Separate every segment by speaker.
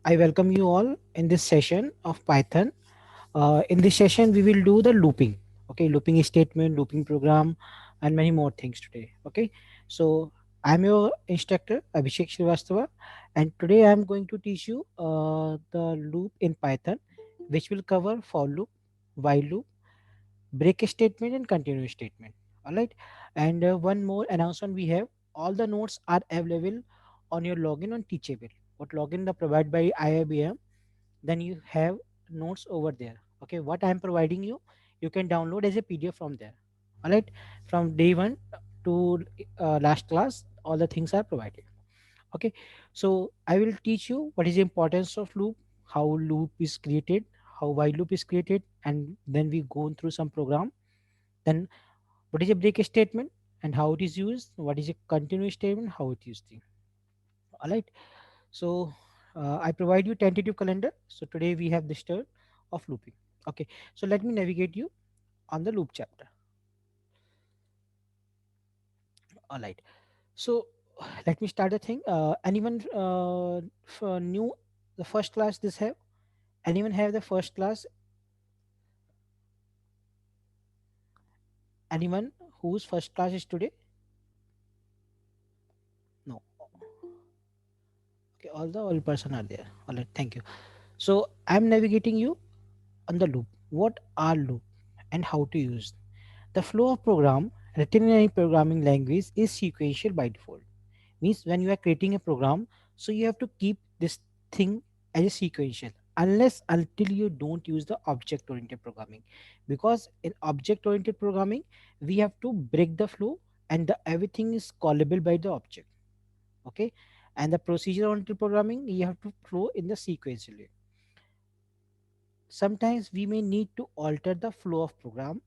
Speaker 1: I welcome you all in this session of Python. In this session, we will do the looping. Okay, looping statement, looping program, and many more things today. Okay, so I'm your instructor Abhishek Srivastava, and today I'm going to teach you the loop in Python, which will cover for loop, while loop, break statement, and continue statement. All right, and one more announcement we have: all the notes are available on your login on Teachable. What login the provided by IIBM, then you have notes over there. Okay, what I am providing you, you can download as a PDF from there. All right, from day one to last class, all the things are provided. Okay, so I will teach you what is the importance of loop, how loop is created, how while loop is created, and then we go through some program. Then what is a break statement and how it is used, what is a continuous statement, how it is used. All right, so I provide you tentative calendar. So today we have this turn of looping. Okay, so let me navigate you on the loop chapter. All right, so let me start the thing. Anyone new the first class this have? Anyone have the first class? Anyone whose first class is today? No. Okay, all person are there. All right, thank you. So I'm navigating you on the loop. What are loop and how to use? The flow of program written in any programming language is sequential by default. Means when you are creating a program, so you have to keep this thing as a sequential unless until you don't use the object oriented programming, because in object oriented programming we have to break the flow and the everything is callable by the object. Okay, and the procedure oriented programming you have to flow in the sequential way. Sometimes we may need to alter the flow of program.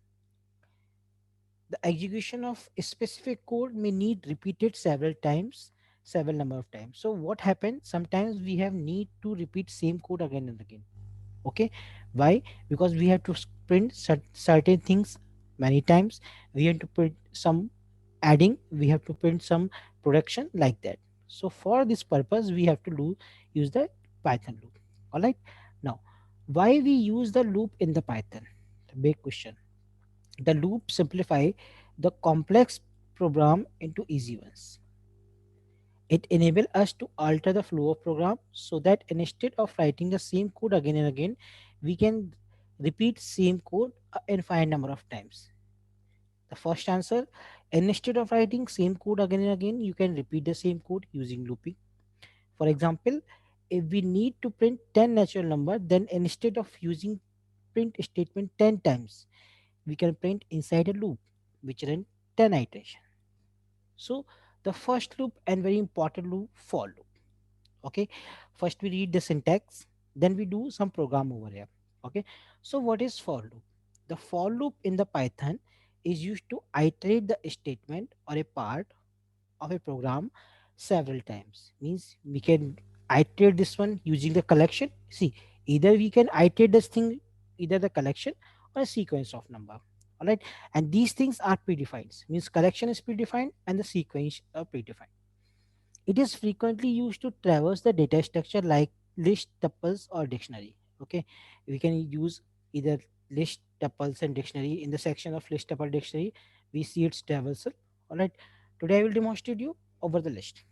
Speaker 1: The execution of a specific code may need repeated several times, several number of times. So what happens, sometimes we have need to repeat same code again and again. Okay, why? Because we have to print certain things many times. We have to print some adding, we have to print some production like that. So for this purpose we have to use the Python loop. All right, now why we use the loop in the Python? The big question. The loop simplify the complex program into easy ones. It enables us to alter the flow of program so that instead of writing the same code again and again, we can repeat same code infinite number of times. The first answer, instead of writing same code again and again, you can repeat the same code using looping. For example, if we need to print 10 natural number, then instead of using print statement 10 times, we can print inside a loop which run 10 iterations. So the first loop and very important loop, for loop. Okay, first we read the syntax, then we do some program over here. Okay, so what is for loop? The for loop in the Python is used to iterate the statement or a part of a program several times. Means we can iterate this one using the collection. See, either we can iterate this thing, either the collection or a sequence of number. All right, and these things are predefined. Means collection is predefined and the sequence are predefined. It is frequently used to traverse the data structure like list, tuples, or dictionary. Okay, we can use either list, tuples, and dictionary. In the section of list, tuple, dictionary, we see its traversal. All right, today I will demonstrate you over the list.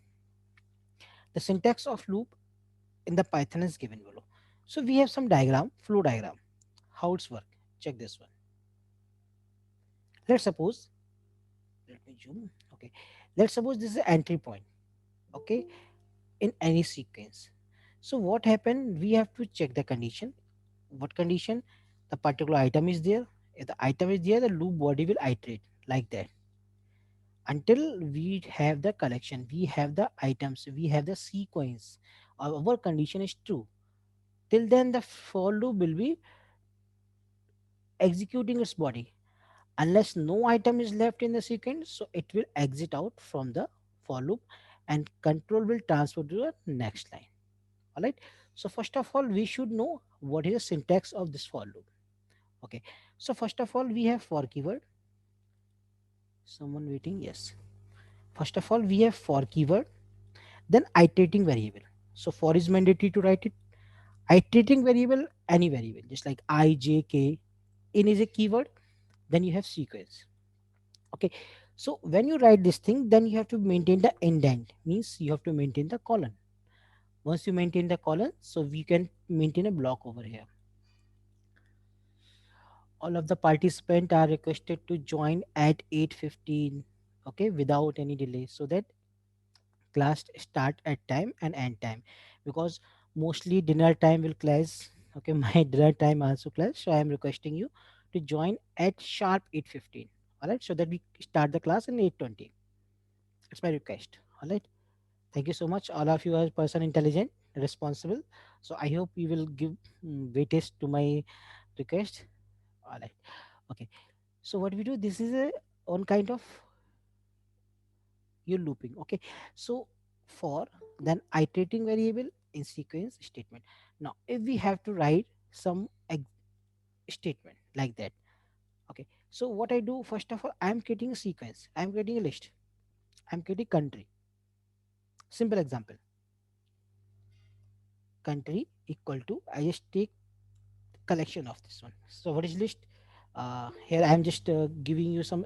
Speaker 1: The syntax of loop in the Python is given below. So we have some diagram, flow diagram. How it's work? Check this one. Let's suppose, let me zoom. Okay, let's suppose this is an entry point. Okay, in any sequence. So what happened? We have to check the condition. What condition? The particular item is there. If the item is there, the loop body will iterate like that until we have the collection, we have the items, we have the sequence. Our condition is true. Till then, the for loop will be executing its body. Unless no item is left in the sequence, so it will exit out from the for loop and control will transfer to the next line. All right, so first of all we should know what is the syntax of this for loop. Okay, so first of all we have for keyword. Someone waiting? Yes. First of all we have for keyword, then iterating variable. So for is mandatory to write it, Iterating variable, any variable, just like I, J, K. In is a keyword, then you have sequence. Okay. So when you write this thing, then you have to maintain the indent, means you have to maintain the colon. Once you maintain the colon, so we can maintain a block over here. All of the participants are requested to join at 8:15, okay, without any delay, so that class start at time and end time, because mostly dinner time will clash. Okay, my dinner time also clash, so I am requesting you to join at sharp 8:15. All right, so that we start the class in 8:20. It's my request. All right, thank you so much, all of you are person intelligent, responsible. So I hope you will give weightage to my request. All right. Okay, so what we do, this is a on kind of you're looping. Okay, so for then iterating variable in sequence statement. Now if we have to write some statement like that. Okay, so what I do, first of all, I'm creating a sequence, I'm creating a list, I'm creating country. Simple example, country equal to, I just take collection of this one. So what is list? Here I am just giving you some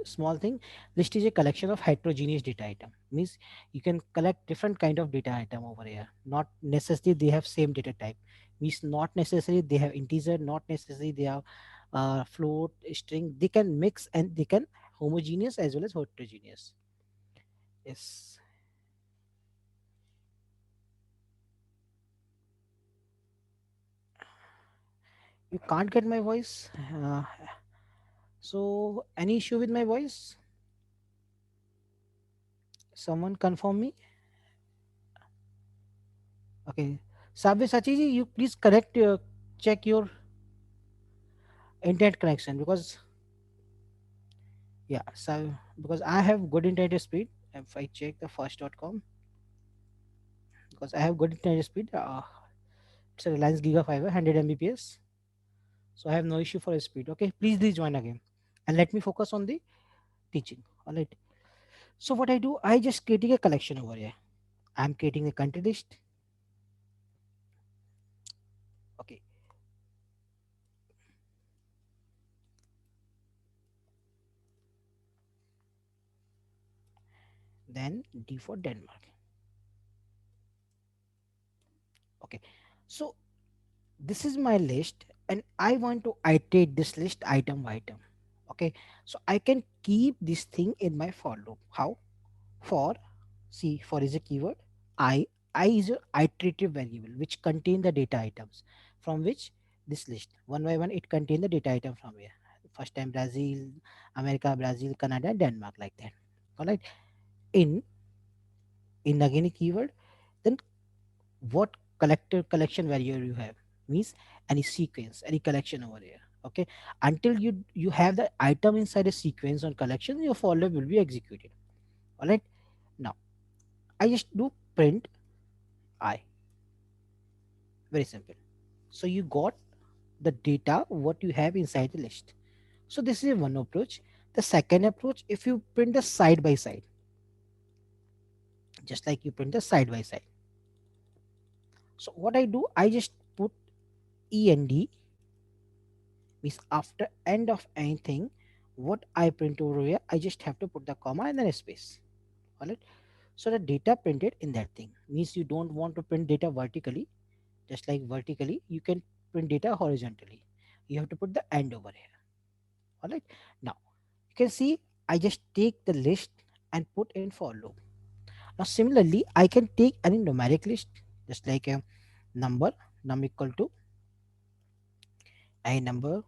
Speaker 1: small thing. List is a collection of heterogeneous data item. Means you can collect different kind of data item over here. Not necessarily they have same data type. Means not necessarily they have integer. Not necessarily they have float, string. They can mix and they can homogeneous as well as heterogeneous. Yes. You can't get my voice. So any issue with my voice? Someone confirm me. Okay. Sabir Sachiji, you please correct check your internet connection, because yeah, so because I have good internet speed. If I check the first.com, because I have good internet speed, it's a Reliance Giga Fiber 100 Mbps, so I have no issue for speed. Okay, please rejoin again, and let me focus on the teaching. All right. So what I do, I just creating a collection over here. I'm creating a country list. Okay, then D for Denmark. Okay, so this is my list and I want to iterate this list item by item. Okay, so I can keep this thing in my for loop. How? For, see, for is a keyword. I is a iterative variable which contain the data items from which this list one by one it contain the data item from here. First time Brazil, America, Brazil, Canada, Denmark, like that. All right. In again a keyword, then what collective collection variable you have, means any sequence, any collection over here. Okay, until you have the item inside a sequence on collection, your for loop will be executed. All right. Now I just do print I. Very simple. So you got the data what you have inside the list. So this is one approach. The second approach, if you print the side by side, just like you print the side by side. So what I do, I just put end, means after end of anything what I print over here, I just have to put the comma and then a space. All right. So the data printed in that thing, means you don't want to print data vertically. Just like vertically you can print data horizontally, you have to put the end over here. All right. Now you can see I just take the list and put in for loop. Now similarly I can take any numeric list, just like a number, num equal to a number.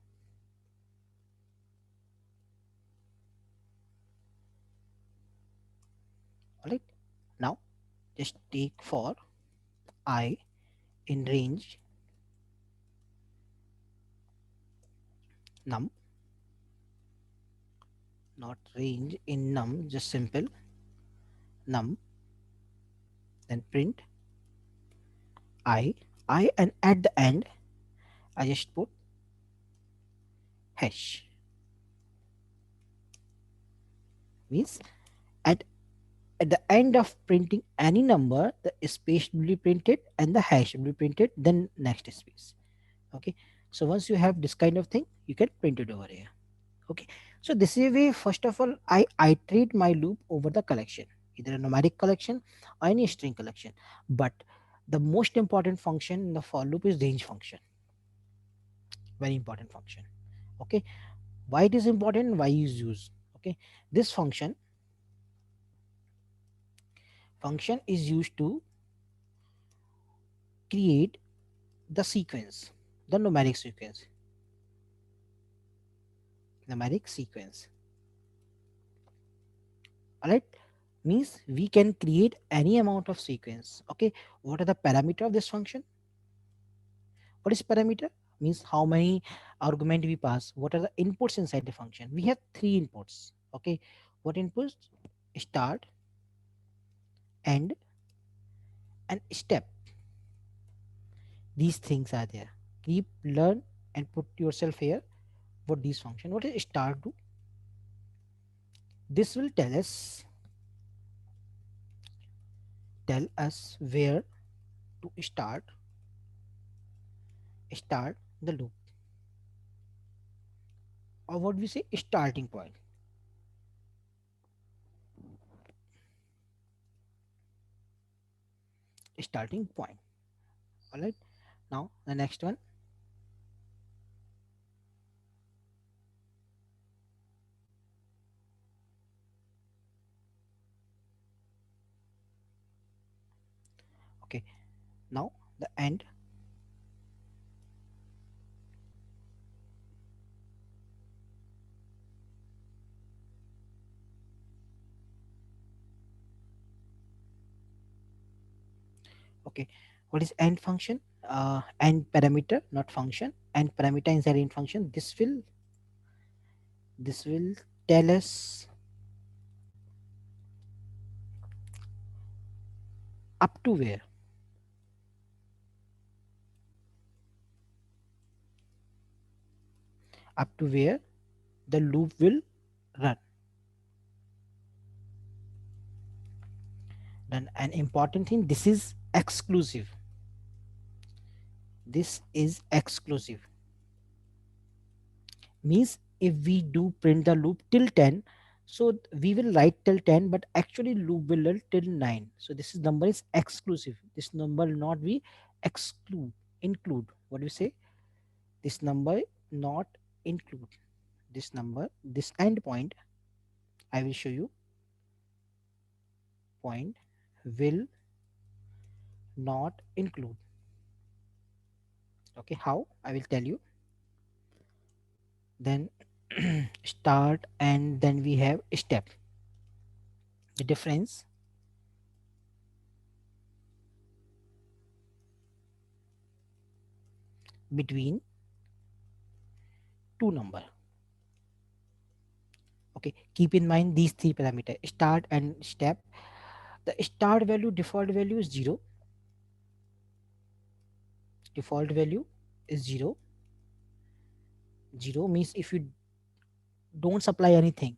Speaker 1: All right. Now just take for I in range num, not range in num, just simple num, then print I, and at the end I just put hash, means at At the end of printing any number, the space will be printed and the hash will be printed, then next space. Okay. So once you have this kind of thing, you can print it over here. Okay. So this is a way, first of all, I iterate my loop over the collection, either a numeric collection or any string collection. But the most important function in the for loop is range function. Very important function. Okay. Why it is important? Why is used? Okay. This function is used to create the sequence, the numeric sequence. All right, means we can create any amount of sequence. Okay, what are the parameter of this function? What is parameter? Means how many argument we pass. What are the inputs inside the function? We have three inputs. Okay, what inputs? Start, end, and step. These things are there. Keep, learn, and put yourself here. What these function? What is start do? This will tell us where to start the loop, or what we say starting point. All right, now the next one. Okay, now the end. Okay, what is end function? End parameter, not function. End parameter inside end function. This will tell us up to where, up to where the loop will run. Then an important thing, this is exclusive. This is exclusive. Means if we do print the loop till 10, so we will write till 10, but actually loop will run till 9. So this is number is exclusive. This number will not be include. What do you say? This number not include. This number, this end point, I will show you, point will not include. Okay, how? I will tell you. Then start, and then we have step. The difference between two number. Okay, keep in mind these three parameters, start and step. The start value, default value is 0. Default value is 0. 0 means if you don't supply anything,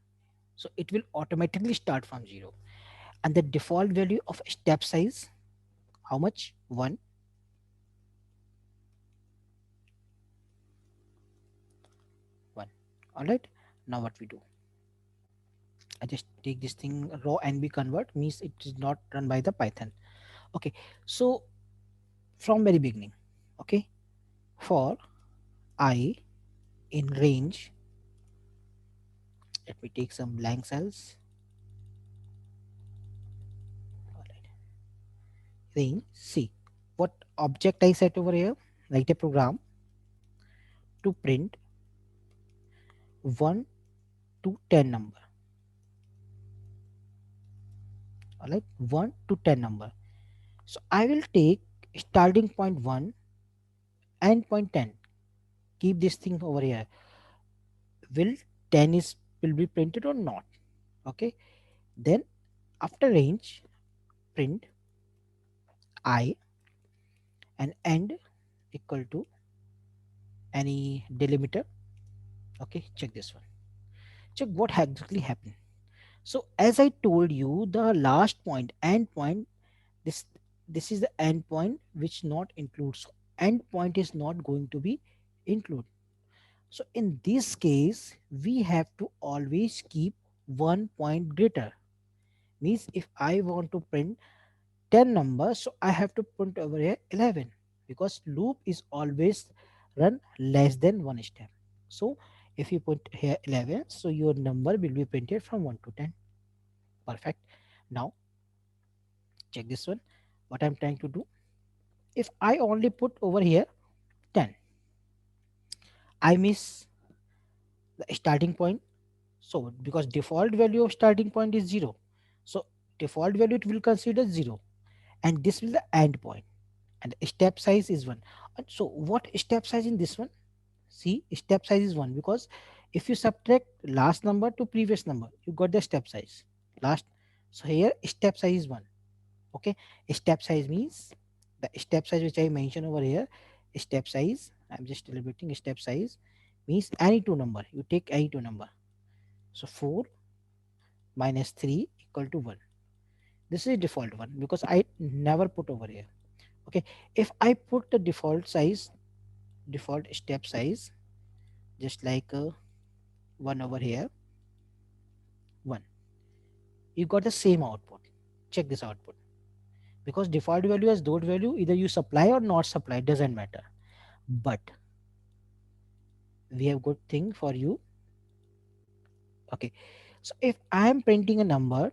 Speaker 1: so it will automatically start from 0. And the default value of step size, how much? 1. 1. All right, now what we do, I just take this thing raw and we convert, means it is not run by the Python. Okay, so from very beginning. Okay, for I in range, let me take some blank cells. All right, range C. What object I set over here? Write a program to print 1 to 10 number. All right, 1 to 10 number. So I will take starting point 1 and point 10. Keep this thing over here. Will 10 is will be printed or not? Okay. Then after range, print I and end equal to any delimiter. Okay, check this one. Check what exactly happened. So as I told you, the last point, end point, this this is the end point which not includes. So end point is not going to be include. So in this case, we have to always keep 1 point greater. Means if I want to print 10 numbers, so I have to print over here 11, because loop is always run less than one step. So if you put here 11, so your number will be printed from 1 to 10. Perfect. Now check this one. What I'm trying to do. If I only put over here 10, I miss the starting point. So because default value of starting point is 0. So default value it will consider 0. And this will the end point. And the step size is 1. And so what step size in this one? See, step size is 1, because if you subtract last number to previous number, you got the step size. Last. So here step size is 1. Okay. Step size means the step size which I mentioned over here. Step size, I'm just celebrating. Step size means any two number, you take any two number. So 4 minus 3 equal to 1. This is default one, because I never put over here. Okay. If I put the default size, default step size, just like 1 over here, 1, you got the same output. Check this output. Because default value as dot value, either you supply or not supply, doesn't matter. But we have good thing for you. Okay. So if I am printing a number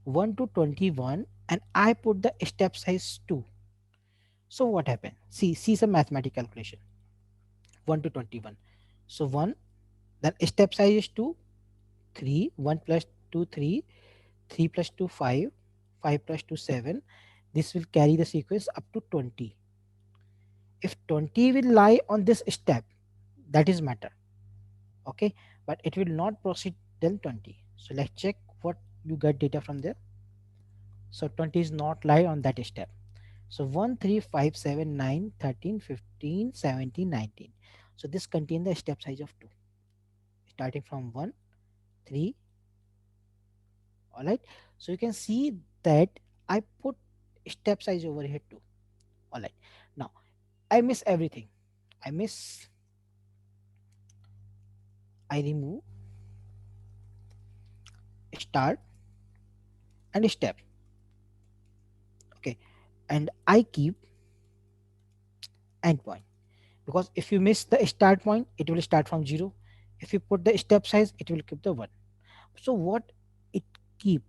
Speaker 1: 1 to 21 and I put the step size 2, so what happened? See some mathematical calculation. 1 to 21. So 1, then step size is 2, 3, 1 plus 2, 3, 3 plus 2, 5, 5 plus 2, 7. This will carry the sequence up to 20. If 20 will lie on this step, that is matter. Okay. But it will not proceed till 20. So let's check what you get data from there. So 20 is not lie on that step. So 1, 3, 5, 7, 9, 13, 15, 17, 19. So this contains the step size of 2. Starting from 1, 3. Alright. So you can see that I put step size over here too. Alright. Now I miss everything. I miss, I remove start and step. Okay. And I keep end point. Because if you miss the start point, it will start from 0. If you put the step size, it will keep the 1. So what it keep?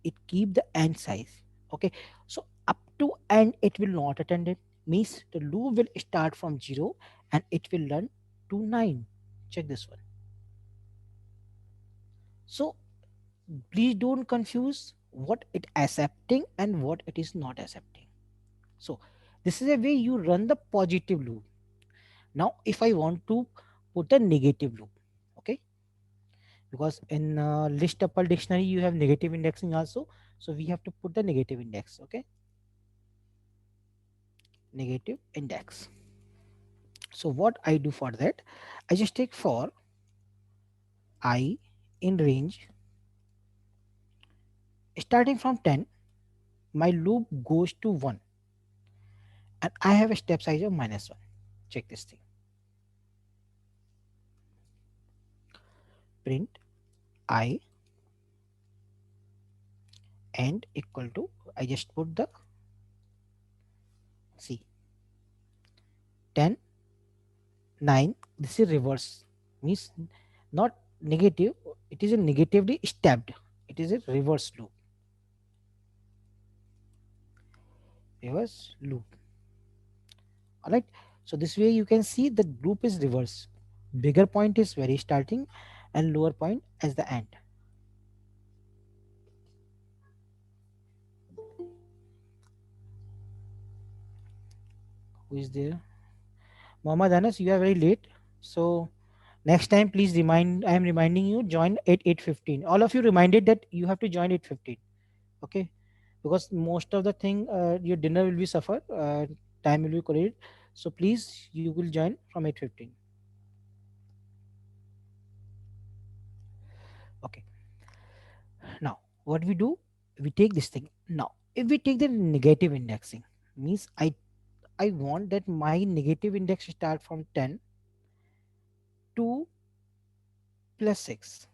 Speaker 1: It keep the end size. Okay. So up to end it will not attend it. Means the loop will start from 0 and it will run to 9. Check this one. So please don't confuse what it accepting and what it is not accepting. So this is a way you run the positive loop. Now if I want to put a negative loop, okay, because in list tuple dictionary you have negative indexing also, so we have to put the negative index. Okay. Negative index. So what I do for that, I just take for I in range starting from 10, my loop goes to 1 and I have a step size of -1. Check this thing. Print I and equal to, I just put the, see, 10, 9. This is reverse. Means not negative, it is a negatively stepped. It is a reverse loop. Reverse loop. Alright. So this way you can see the loop is reverse. Bigger point is very starting and lower point as the end. Who is there? Muhammad Anas, you are very late. So next time please remind, I am reminding you, join at 8:15. All of you reminded that you have to join at 15. Okay. Because most of the thing your dinner will be suffer, time will be correct. So please you will join from 8:15. Okay. what we do, we take this thing. Now if we take the negative indexing, means I want that my negative index start from 10 to plus 6,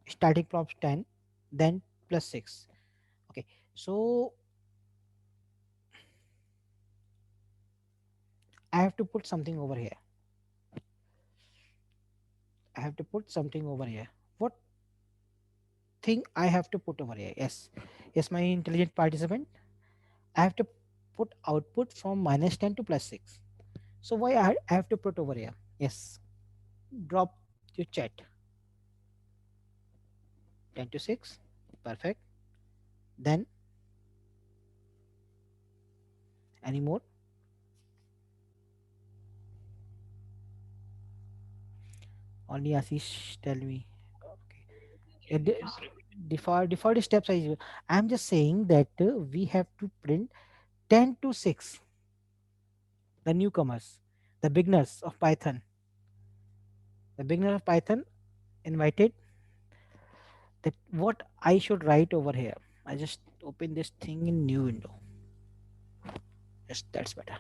Speaker 1: starting from 10 then plus 6. Okay, so I have to put something over here. I have to put something over here. What thing I have to put over here? Yes, yes, my intelligent participant. I have to put output from minus 10 to plus 6. So why I have to put over here? Yes, drop your chat. 10 to 6. Perfect. Then any more? Only Ashish tell me. Okay. Default steps I'm just saying that we have to print 10 to 6, the newcomers, the beginners of Python. The beginner of Python invited, that what I should write over here. I just open this thing in new window. Yes, that's better.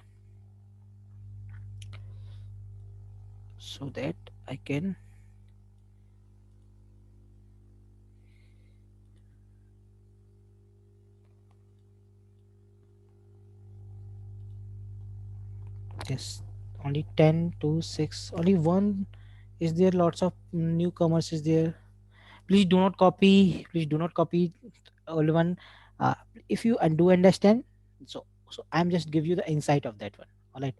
Speaker 1: So that I can just only 10 to 6. Only one is there, lots of newcomers is there. Please do not copy. Please do not copy all one. Uh, if you do understand, so I'm just give you the insight of that one. All right.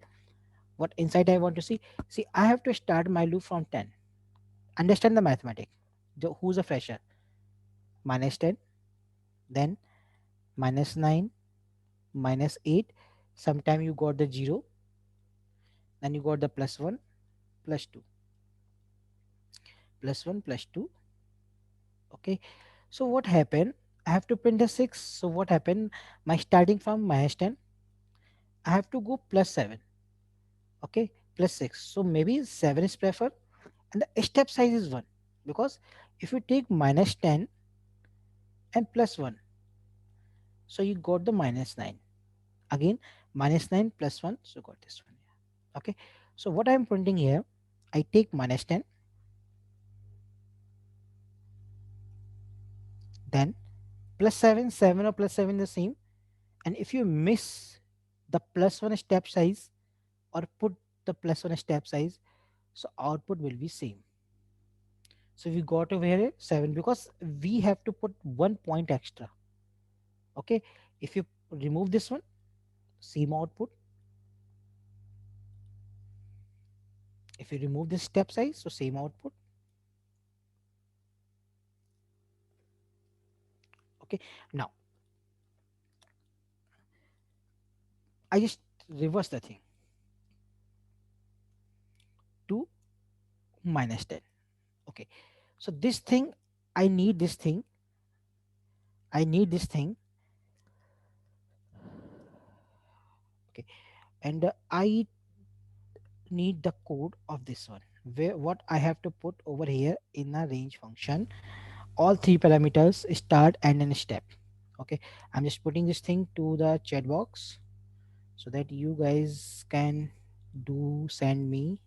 Speaker 1: What insight I want to see? See, I have to start my loop from 10. Understand the mathematics. Who's a fresher? Minus 10, then minus 9, minus 8. Sometime you got the 0, then you got the plus 1, plus 2, plus 1, plus 2. Okay. So what happened? I have to print the 6. So what happened? My starting from minus 10, I have to go plus 7. Okay, plus 6. So maybe 7 is preferred, and the step size is 1, because if you take minus 10 and plus 1, so you got the minus 9. Again, minus 9 plus 1, so got this one. Okay, so what I'm printing here, I take minus 10, then plus 7, 7 or plus 7 the same. And if you miss the plus 1 step size or put the plus 1 step size, so output will be same. So we got over here 7, because we have to put 1 point extra. Okay, if you remove this one, same output. If you remove this step size, so same output. Okay, now I just reverse the thing, 2 minus 10. Okay, so this thing, I need this thing, I need this thing. Okay, and I need the code of this one, where what I have to put over here in a range function, all three parameters, start and then step. Okay, I'm just putting this thing to the chat box so that you guys can do send me.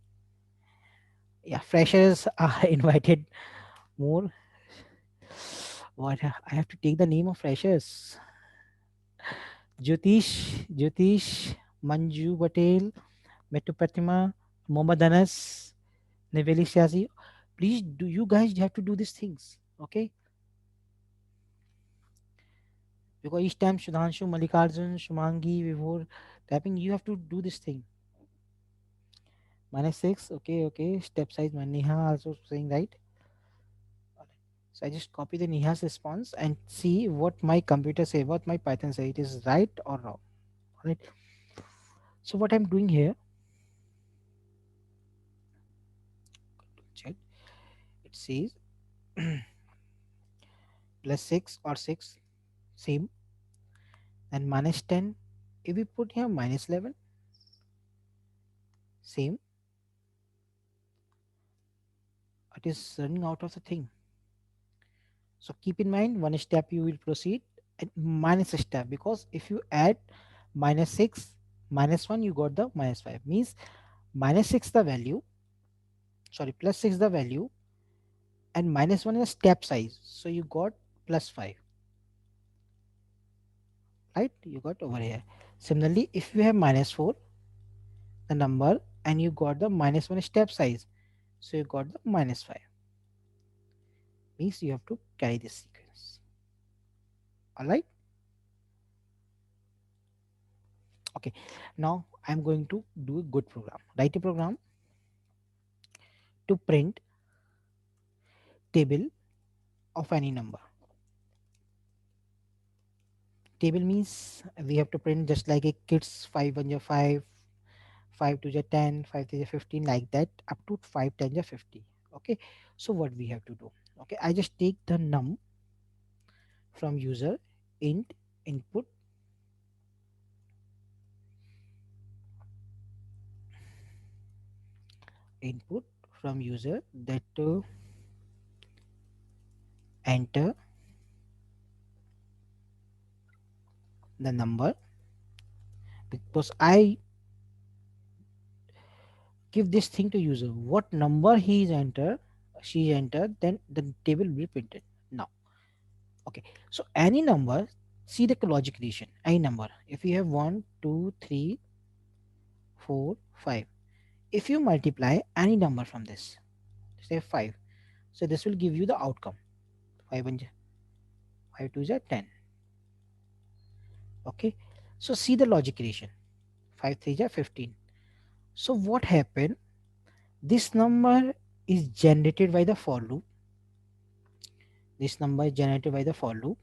Speaker 1: Yeah, freshers are invited more. What, I have to take the name of freshers? Jyotish, Manju Patel, Metu Pratima, Mohammad Anas, Neveli Siazi. Please do, you guys have to do these things. Okay, because each time Sudhanshu, Malikarjun, Shumangi, Vibhor typing, you have to do this thing. Minus 6. Okay, okay. Step size. Neha also saying right. So I just copy the Neha's response and see what my computer say, what my Python say. It is right or wrong. Right. So what I'm doing here, check. It says plus 6 or 6, same. And minus 10. If we put here minus 11, same. It is running out of the thing. So keep in mind, one step you will proceed and minus a step, because if you add minus 6 minus 1, you got the minus 5. Means minus 6 the value, sorry, plus 6 the value, and minus 1 is step size. So you got plus 5, right? You got over here. Similarly, if you have minus 4, the number, and you got the minus 1 step size, so you got the minus 5. Means you have to carry this sequence. All right. Okay. Now I'm going to do a good program. Write a program to print table of any number. Table means we have to print just like a kids 5 1 5, 5 2 10, 5 3 15, like that up to 5 10 50. Okay. So what we have to do? Okay, I just take the num from user, int input, input from user, that enter the number, because I give this thing to user, what number he is entered, she entered, then the table will be printed. Now, okay, so any number, see the logic creation, any number, if you have 1 2 3 4 5, if you multiply any number from this, say 5, so this will give you the outcome, 5 1 5 2 10. Okay, so see the logic creation, 5 3 15. So what happened, this number is generated by the for loop, this number is generated by the for loop.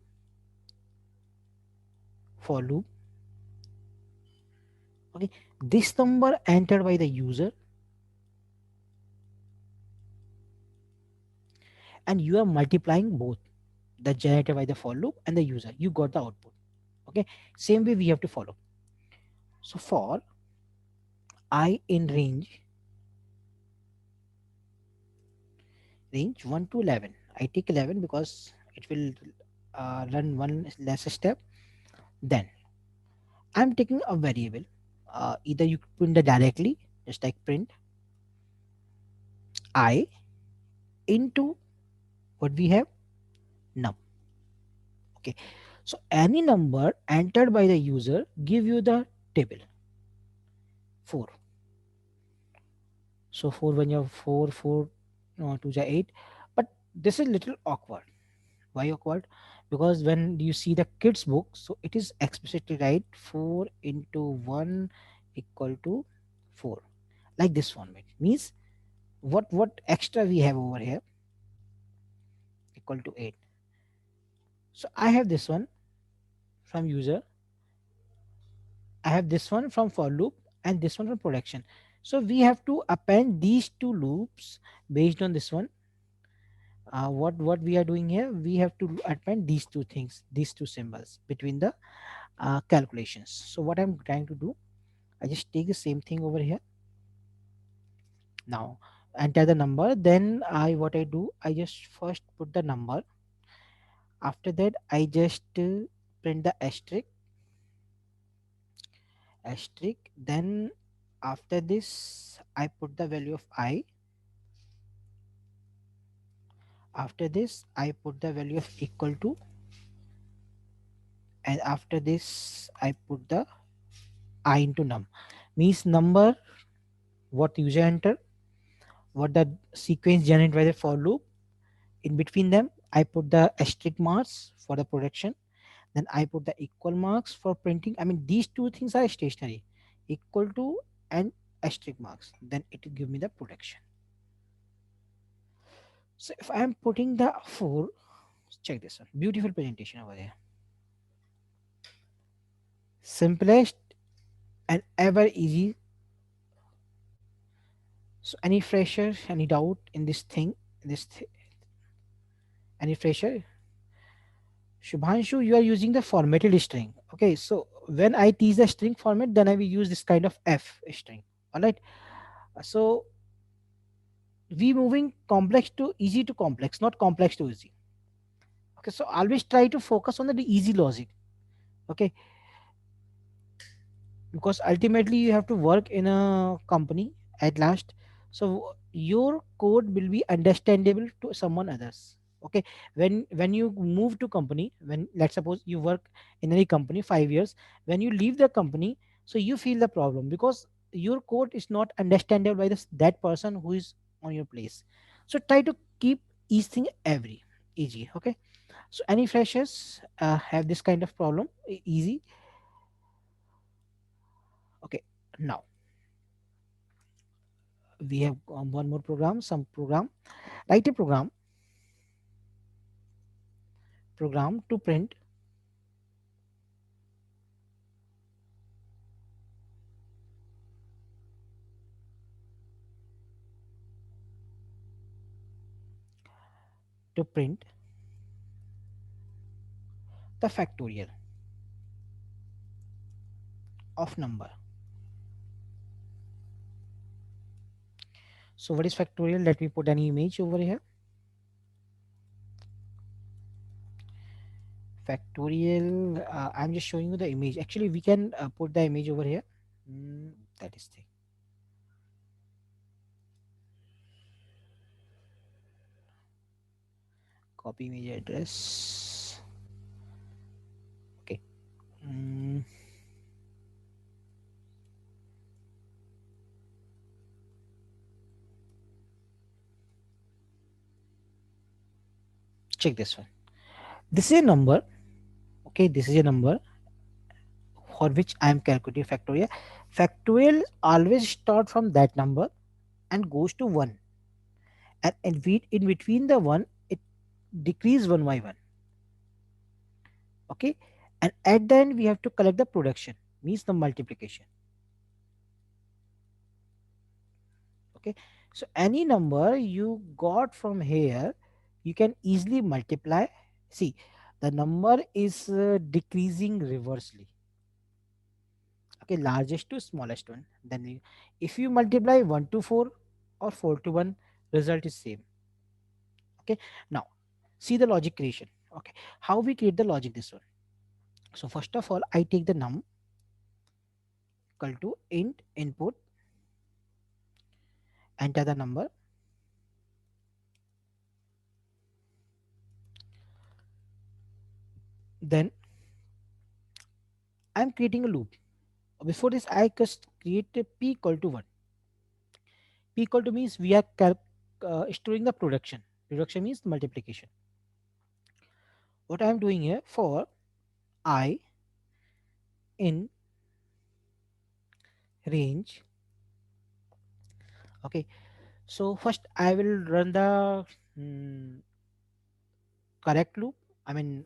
Speaker 1: Okay, this number entered by the user, and you are multiplying both, the generated by the for loop and the user, you got the output. Okay, same way we have to follow. So for I in range 1 to 11, I take 11 because it will run one less step. Then I'm taking a variable, either you print it directly, just like print I into what we have, num. Okay, so any number entered by the user give you the table 4. So 4 when you're 4 4 2 is 8, but this is little awkward. Why awkward? Because when you see the kids book, so it is explicitly right, 4 into 1 equal to 4, like this format. Means what extra we have over here, equal to 8. So I have this one from user, I have this one from for loop, and this one from production. So we have to append these two loops based on this one. What we are doing here, we have to append these two things, these two symbols between the calculations. So what I'm trying to do, I just take the same thing over here. Now enter the number. Then what I do, I just first put the number. After that, I just print the asterisk. Then after this, I put the value of I. After this, I put the value of equal to, and after this, I put the I into num. Means number, what user enter, what the sequence generated by the for loop. In between them, I put the asterisk marks for the production. Then I put the equal marks for printing. I mean, these two things are stationary, equal to and asterisk marks. Then it will give me the production. So if I am putting the 4, check this one. Beautiful presentation over there. Simplest and ever easy. So any fresher, any doubt in this thing, any fresher? Shubhanshu, you are using the formatted string. Okay, so when I tease the string format, then I will use this kind of F string. All right. So we moving complex to easy to complex, not complex to easy. Okay, so always try to focus on the easy logic. Okay, because ultimately you have to work in a company at last, so your code will be understandable to someone others. Okay, when you move to company, when let's suppose you work in any company 5 years, when you leave the company, so you feel the problem because your code is not understandable by that person who is on your place. So try to keep each thing every easy. Okay, so any freshers have this kind of problem easy. Okay, now we have one more program, some program. Write a program to print. To print the factorial of number. So what is factorial? Let me put an image over here. Factorial, I'm just showing you the image. Actually we can put the image over here. Mm, that is the copy image address. Okay. Mm, check this one. This is a number. Okay, this is a number for which I am calculating factorial. Factorial always start from that number and goes to 1, and in between the 1 it decrease 1 by 1. Okay, and at the end we have to collect the production, means the multiplication. Okay, so any number you got from here you can easily multiply. See, the number is decreasing reversely. Okay, largest to smallest one, then if you multiply 1 to 4 or 4 to 1, result is same. Okay, now see the logic creation. Okay, how we create the logic this one. So first of all I take the num equal to int input, enter the number, then I'm creating a loop. Before this I just create a p equal to 1. P equal to means we are storing the production means multiplication. What I am doing here, for I in range. Okay, so first I will run the mm, correct loop, I mean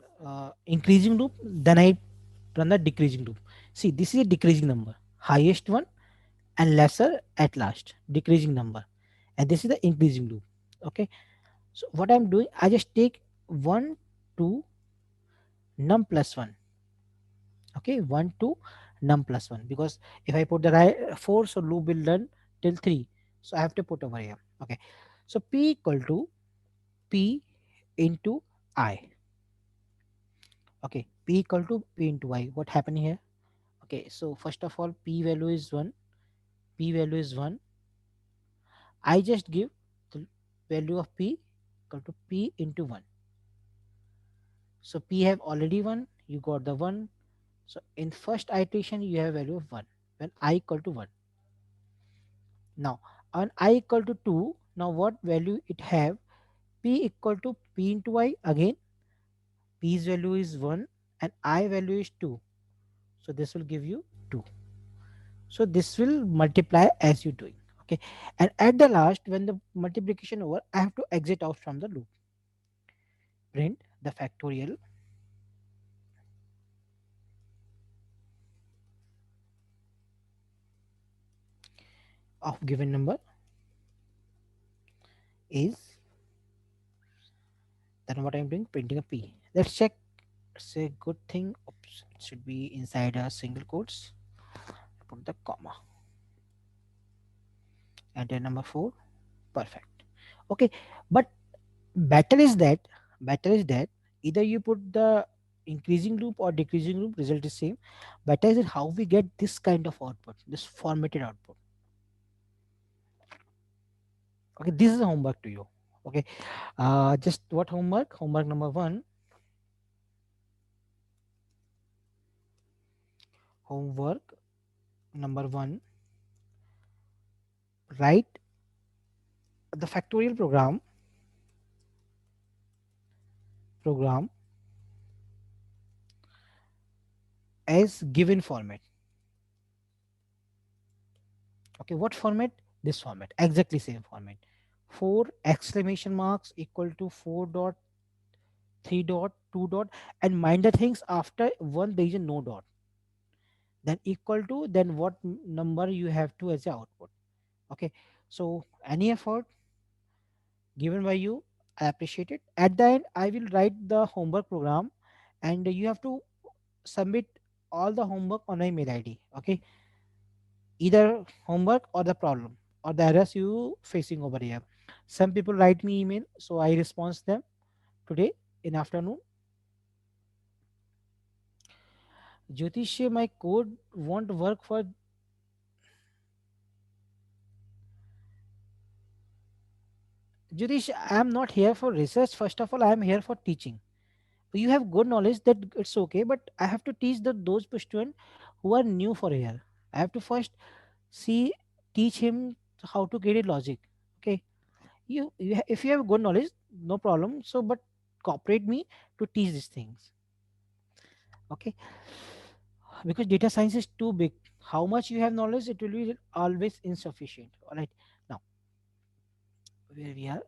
Speaker 1: increasing loop, then I run the decreasing loop. See, this is a decreasing number, highest one and lesser at last, decreasing number, and this is the increasing loop. Okay, so what I'm doing, I just take 1 to num plus 1. Okay, 1 to num plus 1, because if I put the right 4, so loop will run till 3, so I have to put over here. Okay, so p equal to p into I. Okay, p equal to p into I. What happened here? Okay, so first of all p value is 1, p value is 1. I just give the value of p equal to p into 1. So p have already 1, you got the 1. So in first iteration you have value of 1 when I equal to 1. Now on I equal to 2, now what value it have? P equal to p into I, again p's value is 1 and I value is 2. So this will give you 2. So this will multiply as you doing. Okay, and at the last when the multiplication over, I have to exit out from the loop. Print the factorial of given number is, then what I'm doing, printing a p. Let's check. It's a good thing. Oops, it should be inside a single quotes. Put the comma. Enter number 4. Perfect. Okay, but better is that better is that Either you put the increasing loop or decreasing loop, result is same. Better is how we get this kind of output, this formatted output. Okay, this is a homework to you. Okay, just what homework? Homework number one. Homework number one. Write the factorial program as given format. Okay, what format? This format, exactly same format. 4 exclamation marks equal to 4 dot, 3 dot, 2 dot, and mind the things after one there is a no dot, then equal to, then what number you have to as a output. Okay, so any effort given by you, I appreciate it. At the end I will write the homework program, and you have to submit all the homework on my mail id. Okay, either homework or the problem or the errors you facing over here. Some people write me email, so I respond them today in afternoon. Jyotish, my code won't work for. Jyotish, I am not here for research. First of all, I am here for teaching. You have good knowledge, that it's okay, but I have to teach those students who are new for here. I have to first see, teach him how to get a logic. Okay, if you have good knowledge, no problem. So, but cooperate me to teach these things. Okay, because data science is too big. How much you have knowledge, it will be always insufficient. All right, now where we are.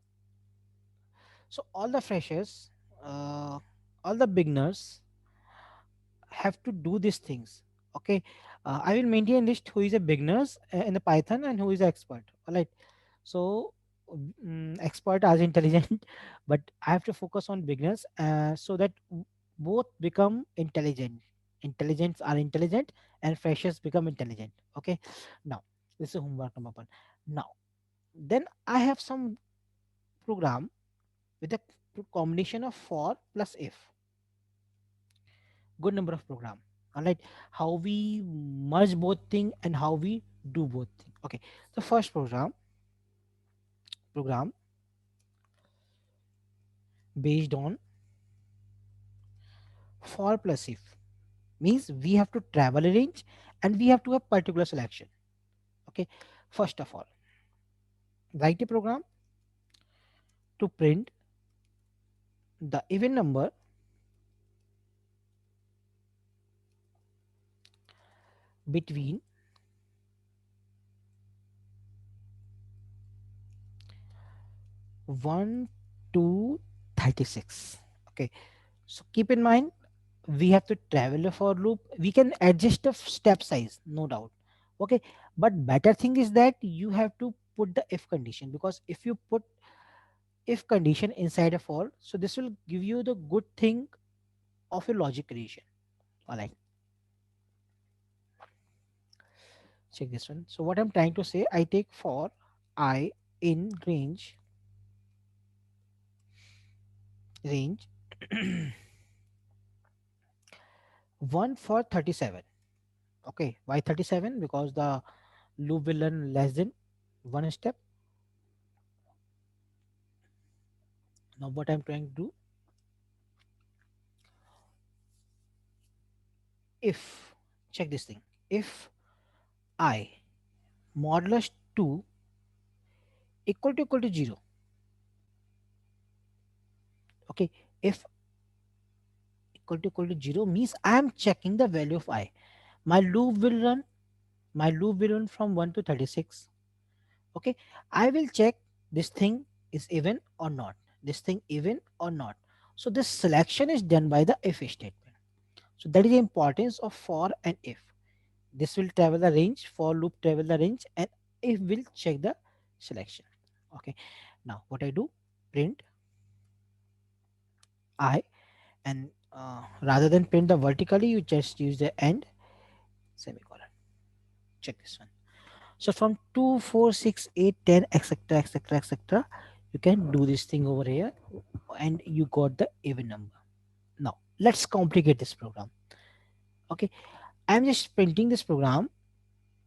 Speaker 1: So all the freshers, uh, all the beginners have to do these things. Okay, I will maintain list who is a beginners in the Python and who is an expert. All right, so expert as intelligent, but I have to focus on beginners so that both become intelligent. Intelligents are intelligent and freshers become intelligent. Okay, now this is homework number one. Now then I have some program with a combination of for plus if. Good number of program. All right, how we merge both thing and how we do both thing. Okay, the first program based on for plus if means we have to travel a range and we have to have particular selection. Okay, first of all, write a program to print the even number between 1 to 36. Okay, so keep in mind we have to travel a for loop. We can adjust the step size, no doubt. Okay, but better thing is that you have to put the if condition, because if you put if condition inside a for, so this will give you the good thing of a logic creation. All right, check this one. So what I'm trying to say, I take for I in range 1 for 37. Okay, why 37? Because the loop will learn less than one step. Now what I'm trying to do, if, check this thing, if I modulus 2 equal to 0. Okay, if equal to 0 means I am checking the value of I. My loop will run, my loop will run from 1 to 36. Okay, I will check this thing is even or not, this thing even or not. So this selection is done by the if statement. So that is the importance of for and if. This will travel the range, for loop travel the range, and if will check the selection. Okay, now what I do, print I, and rather than print the vertically, you just use the end semicolon. Check this one. So from 2, 4, 6, 8, 10, etc., etc., etc., you can do this thing over here, and you got the even number. Let's complicate this program. Okay, I'm just printing this program.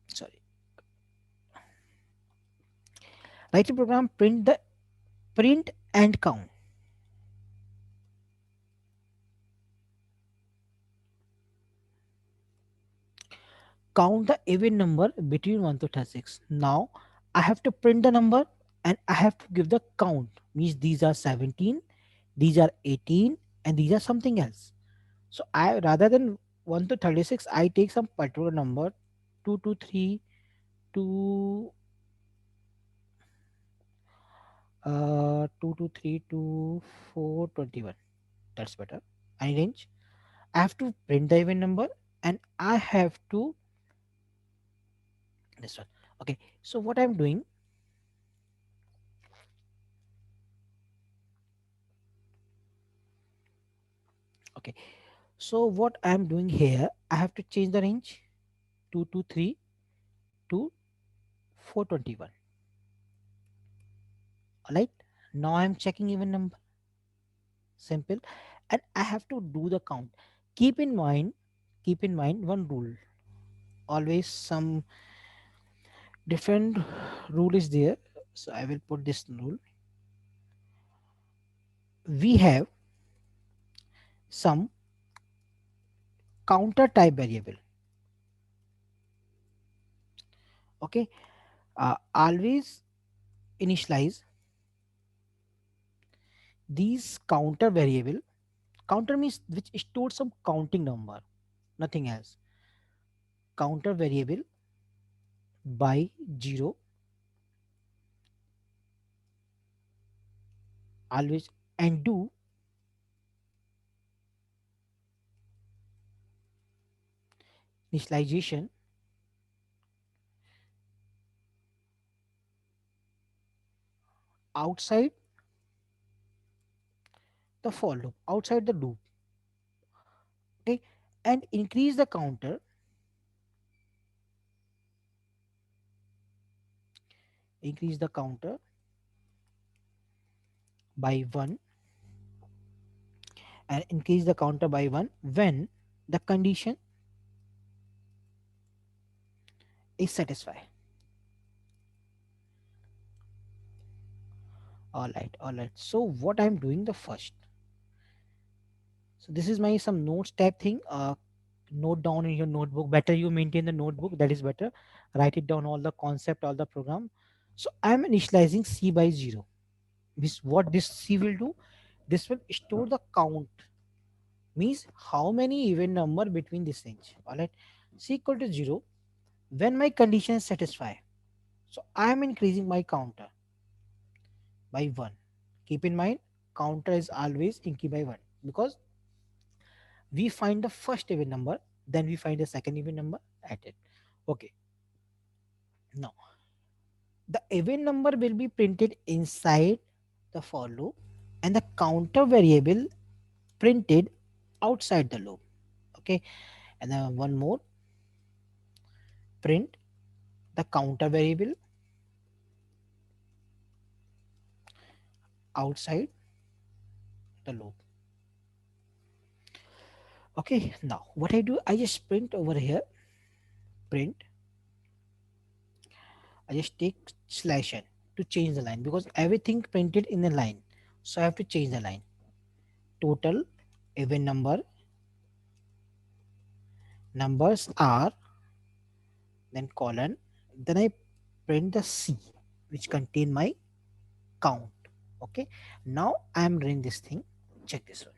Speaker 1: Sorry, write a program, print and count the even number between 1 to 36. Now I have to print the number and I have to give the count. Means these are 17, these are 18, and these are something else. So I, rather than 1 to 36, I take some particular number, 2 to 3 to 2 to 3 to 421. That's better. Any range. I have to print the even number and I have to this one. Okay. So what I'm doing, okay. So what I'm doing here, I have to change the range 223 to 421. Alright. Now I'm checking even number. Simple. And I have to do the count. Keep in mind, keep in mind one rule. Always some different rule is there. So I will put this rule. We have some counter type variable. Okay. Always initialize these counter variable. Counter means which stores some counting number, nothing else. Counter variable by 0, always, and do initialization outside the for loop, outside the loop. Okay, and increase the counter by 1, and increase the counter by 1 when the condition is satisfied. All right. So what I'm doing the first, so this is my some notes type thing. Note down in your notebook. Better you maintain the notebook. That is better. Write it down, all the concept, all the program. So I'm initializing c by 0. This, what this c will do, this will store the count. Means how many even number between this range. All right. C equal to 0 when my condition is satisfied. So I am increasing my counter by 1. Keep in mind, counter is always increase by 1 because we find the first even number, then we find the second even number at it. Okay. Now the even number will be printed inside the for loop and the counter variable printed outside the loop. Okay. And then one more, print the counter variable outside the loop. Okay. Now what I do, I just print over here, print, I just take slash n to change the line because everything printed in a line. So I have to change the line. Total even numbers are, then colon, then I print the C which contain my count. Okay. Now I am running this thing. Check this one.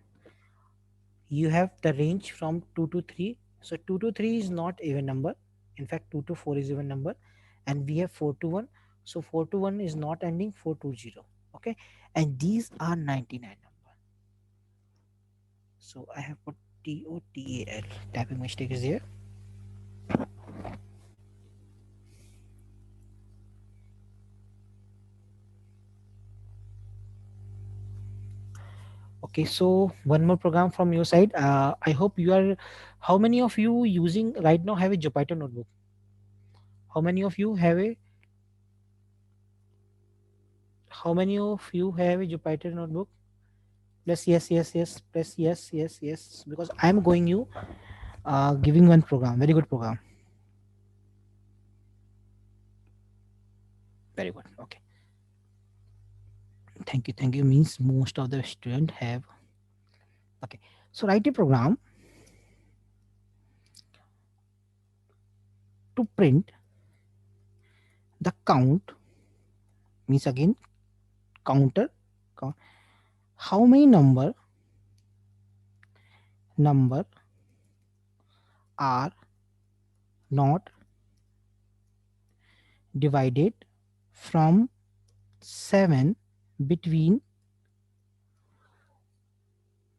Speaker 1: You have the range from 2 to 3. So 2 to 3 is not even number. In fact, 2 to 4 is even number. And we have 4 to 1. So 4 to 1 is not ending 420. Okay. And these are 99 number. So I have put TOTAL. Typing mistake is there. Okay, so one more program from your side. I hope you are. How many of you using right now have a Jupyter notebook? How many of you have a? How many of you have a Jupyter notebook? Press yes, yes, yes. Press yes, yes, yes. Because I'm going you giving one program. Very good program. Very good. Okay. Thank you. Thank you. Means most of the student have. Okay. So write a program to print the count. Means again counter. Count. How many number are not divided from 7 between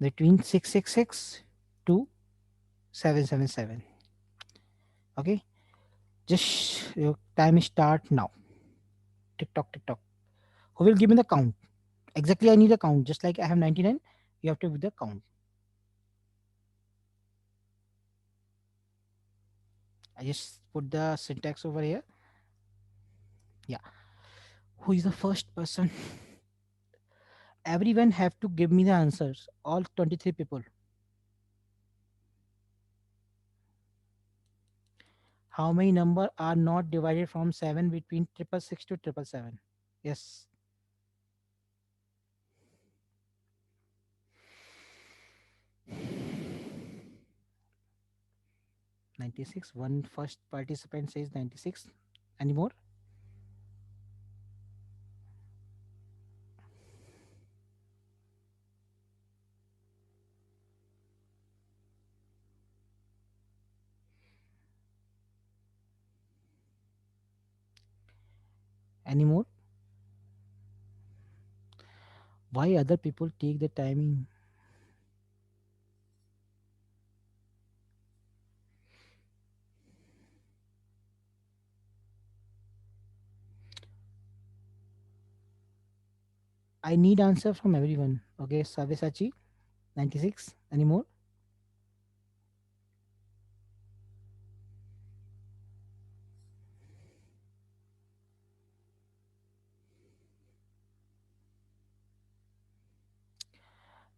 Speaker 1: 666 to 777. Okay, just your time start now. Tick tock, tick tock. Who will give me the count? Exactly, I need a count. Just like I have 99, you have to give the count. I just put the syntax over here. Yeah. Who is the first person? Everyone have to give me the answers. All 23 people. How many number are not divided from 7 between 666 to 777? Yes. 96. One first participant says 96. Any more? Any more? Why other people take the timing? I need answer from everyone. Okay, Savesachi, 96. Any more?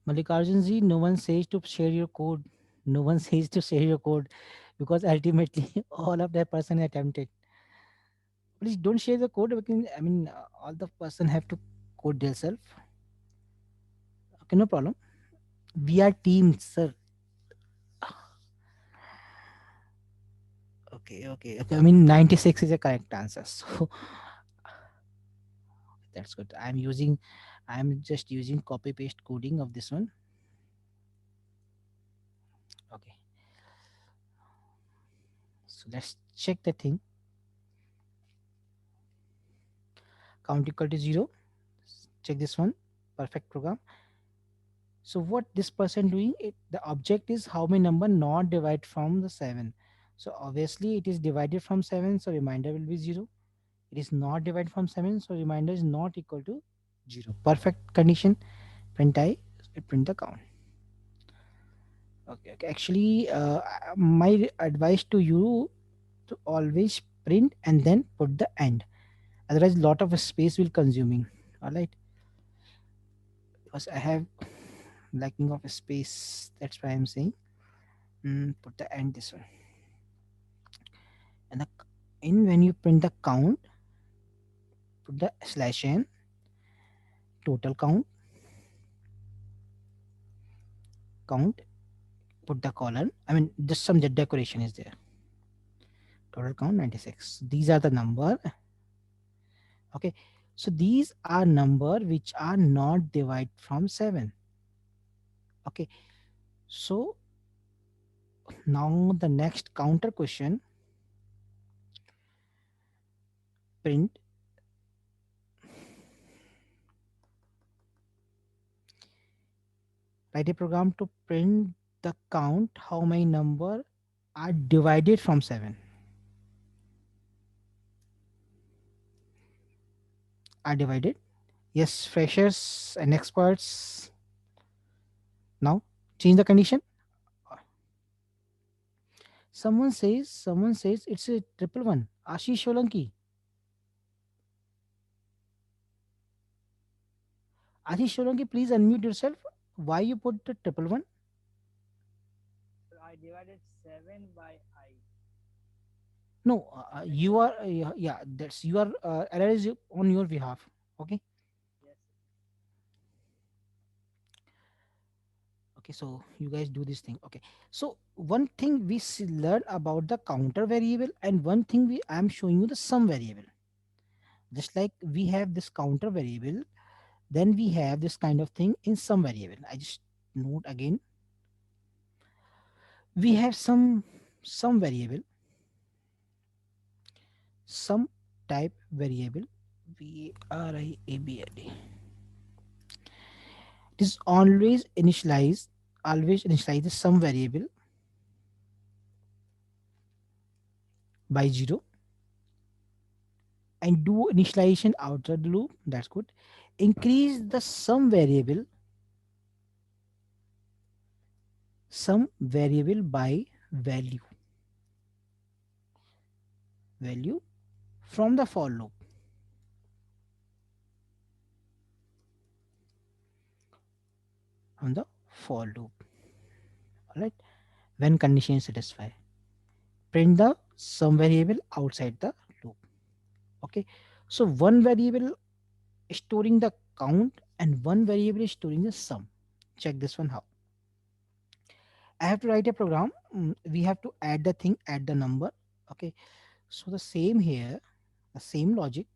Speaker 1: Mallikarjun ji, no one says to share your code. No one says to share your code because ultimately all of that person attempted. Please don't share the code. All the person have to code themselves. Okay, no problem. We are teams, sir. Okay, okay, okay. 96 is a correct answer. So that's good. I'm just using copy paste coding of this one. Okay, so let's check the thing. Count equal to 0. Check this one. Perfect program. So what this person doing? The object is how many number not divide from the 7. So obviously it is divided from 7. So remainder will be 0. It is not divided from 7. So remainder is not equal to 0. Perfect condition. Print I. Print the count. Okay, okay. Actually, my advice to you to always print and then put the end. Otherwise, lot of space will consuming. All right, because I have lacking of space. That's why I'm saying put the end this one. And in when you print the count, put the slash n total count. Put the colon. Just some decoration is there. Total count 96. These are the number. Okay, so these are number which are not divided from 7. Okay, so now the next counter question, print write a program to print the count how many number are divided from 7. Are divided. Yes, freshers and experts. Now change the condition. Someone says it's a triple one. Ashish Solanki. Ashish Solanki, please unmute yourself. Why you put the triple one?
Speaker 2: So I divided 7 by I.
Speaker 1: No,
Speaker 2: That's
Speaker 1: you
Speaker 2: why.
Speaker 1: are yeah. That's you are error is on your behalf. Okay.
Speaker 2: Yes.
Speaker 1: Okay. So you guys do this thing. Okay. So one thing we learn about the counter variable, and one thing we I'm showing you the sum variable. Just like we have this counter variable, then we have this kind of thing in sum variable. I just note again. We have some variable, some type variable. variable. It is always initialize some variable by 0 and do initialization outside the loop. That's good. Increase the some variable by value from the for loop, from the for loop. All right. When condition is satisfied, print the some variable outside the loop. Okay. So one variable storing the count and one variable is storing the sum. Check this one how. I have to write a program. We have to add the thing, add the number. Okay. So the same here, the same logic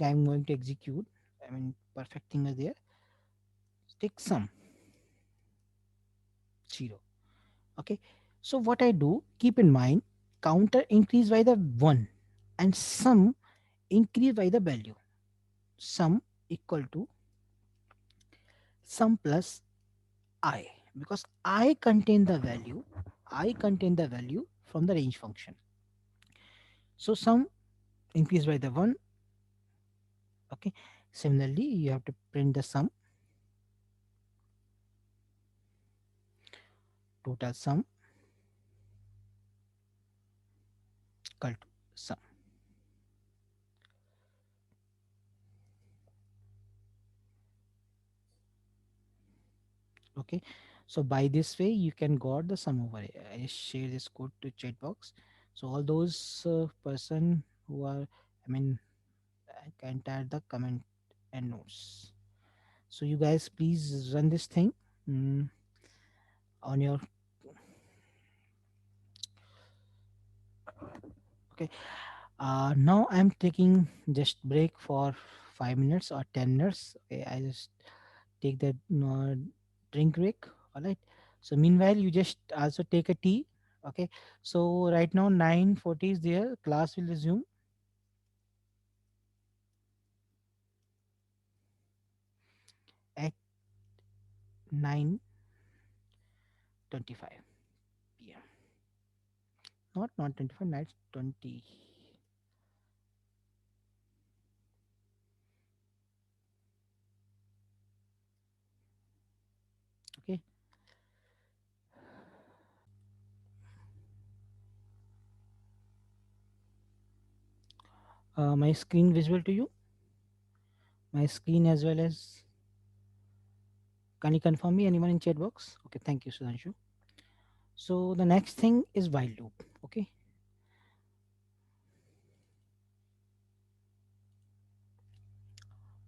Speaker 1: I'm going to execute. I mean, perfect thing is there. Take sum 0. Okay. So what I do, keep in mind, counter increase by the 1 and sum increase by the value. Sum equal to sum plus I, because I contain the value from the range function. So sum increase by the 1. Okay. Similarly, you have to print the sum, total sum equal to sum. Okay. So by this way you can got the sum over here. I just share this code to chat box. So all those person who are, I mean, I can type the comment and notes. So you guys please run this thing, mm, on your. Okay. Now I'm taking just break for 5 minutes or 10 minutes. Okay, I just take that drink break. All right. So meanwhile, you just also take a tea. Okay. So right now 9:40 is there. Class will resume at 9:25 p.m. Not 25, nights 20. Okay. My screen visible to you. My screen as well as. Can you confirm me? Anyone in chat box? Okay. Thank you, Sudhanshu. So the next thing is while loop. Okay.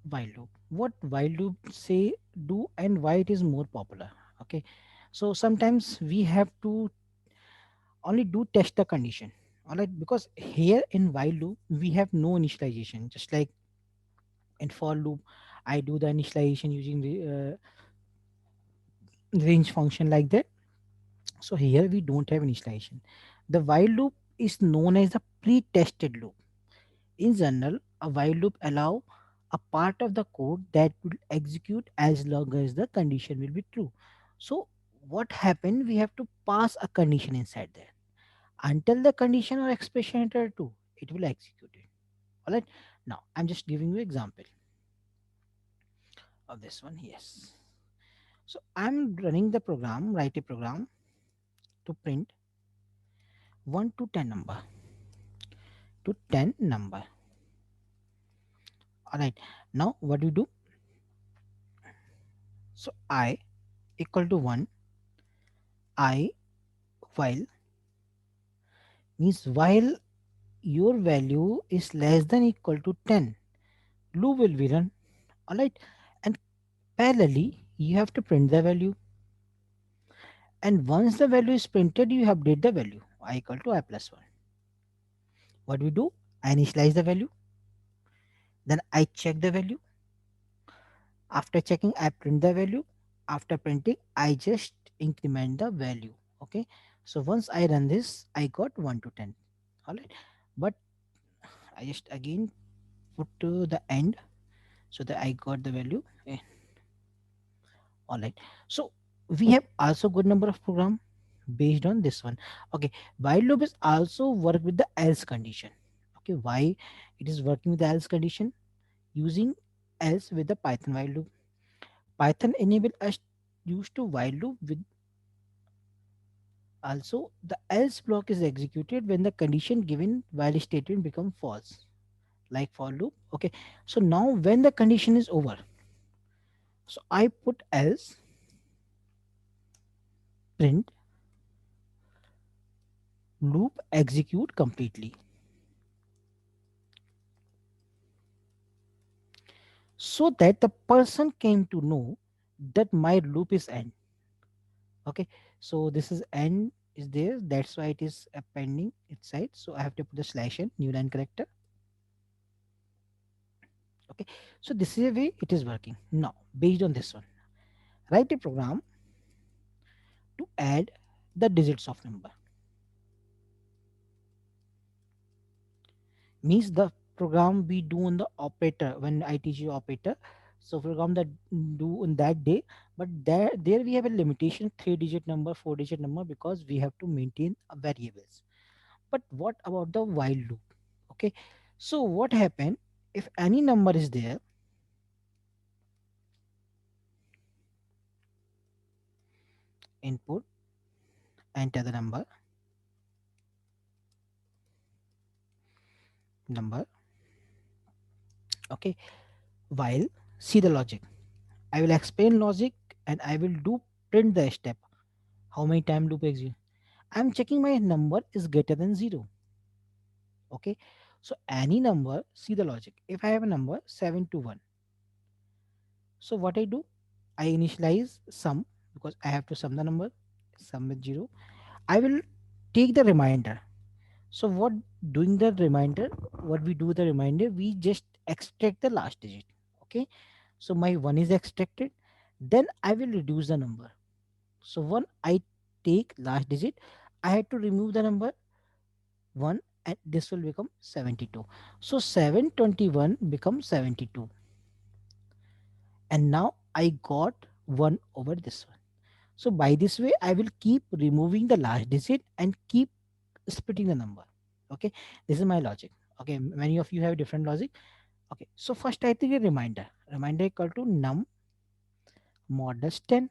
Speaker 1: While loop. What while loop say do and why it is more popular. Okay. So sometimes we have to only do test the condition. All right. Because here in while loop we have no initialization. Just like in for loop, I do the initialization using the range function like that. So here we don't have initialization. The while loop is known as the pre-tested loop. In general, a while loop allow a part of the code that will execute as long as the condition will be true. So what happened? We have to pass a condition inside there. Until the condition or expression enter true, it will execute it. Alright. Now I'm just giving you example of this one. Yes. So I'm running the program, write a program to print 1 to 10 number. To 10 number. Alright. Now what do you do? So I equal to 1, I while means while your value is less than equal to 10, loop will be run. Alright, and parallelly you have to print the value, and once the value is printed you update the value I equal to I plus 1. What we do? I initialize the value, then I check the value. After checking, I print the value. After printing, I just increment the value. Okay. So once I run this, I got 1 to 10. All right. But I just again put to the end so that I got the value. All right. So we have also good number of program based on this one. Okay. While loop is also work with the else condition. Okay. Why it is working with the else condition? Using else with the Python while loop. Python enable us use to while loop with also the else block is executed when the condition given while statement become false, like for loop. Okay, so now when the condition is over, so I put else print loop execute completely, so that the person came to know that my loop is end. Okay, so this is end is there, that's why it is appending inside, so I have to put the slash n new line character. Okay, so this is a way it is working. Now based on this one, write a program to add the digits of number. Means the program we do on the operator when I teach you operator. So program that do on that day, but there we have a limitation 3-digit number, 4-digit number, because we have to maintain a variables. But what about the while loop? Okay, so what happen if any number is there, input, enter the number. Okay, while see the logic, I will explain logic and I will do print the step. How many time loop exist? I'm checking my number is greater than 0. Okay. So any number, see the logic. If I have a number 7 to 1, so what I do, I initialize sum because I have to sum the number, sum with 0. I will take the reminder. So what doing the reminder, what we do the reminder, we just extract the last digit. Okay. So my 1 is extracted. Then I will reduce the number. So when I take last digit, I had to remove the number 1 and this will become 72. So 721 becomes 72. And now I got 1 over this one. So by this way, I will keep removing the last digit and keep splitting the number. Okay, this is my logic. Okay, many of you have different logic. Okay, so first I take a reminder. Reminder equal to num modulus 10.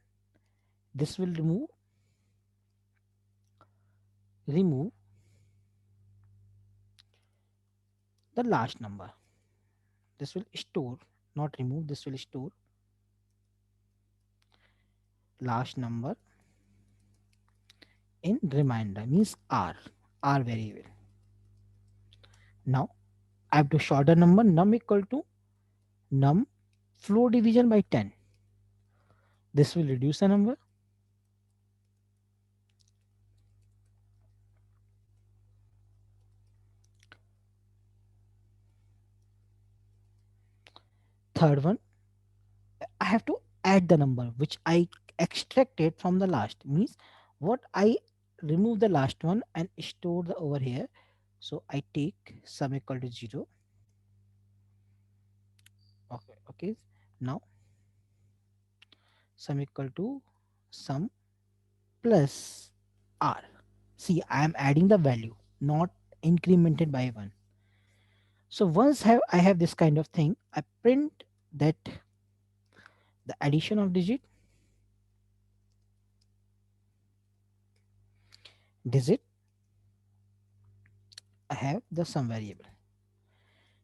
Speaker 1: This will remove the last number. This will store, not remove, this will store last number in reminder means r variable. Now I have to short the number num equal to num floor division by 10. This will reduce the number. Third one, I have to add the number which I extracted from the last means what I remove the last one and store the over here. So I take sum equal to 0. Okay, okay. Now sum equal to sum plus r. See, I am adding the value, not incremented by 1. So once I have this kind of thing, I print that the addition of digit, I have the sum variable.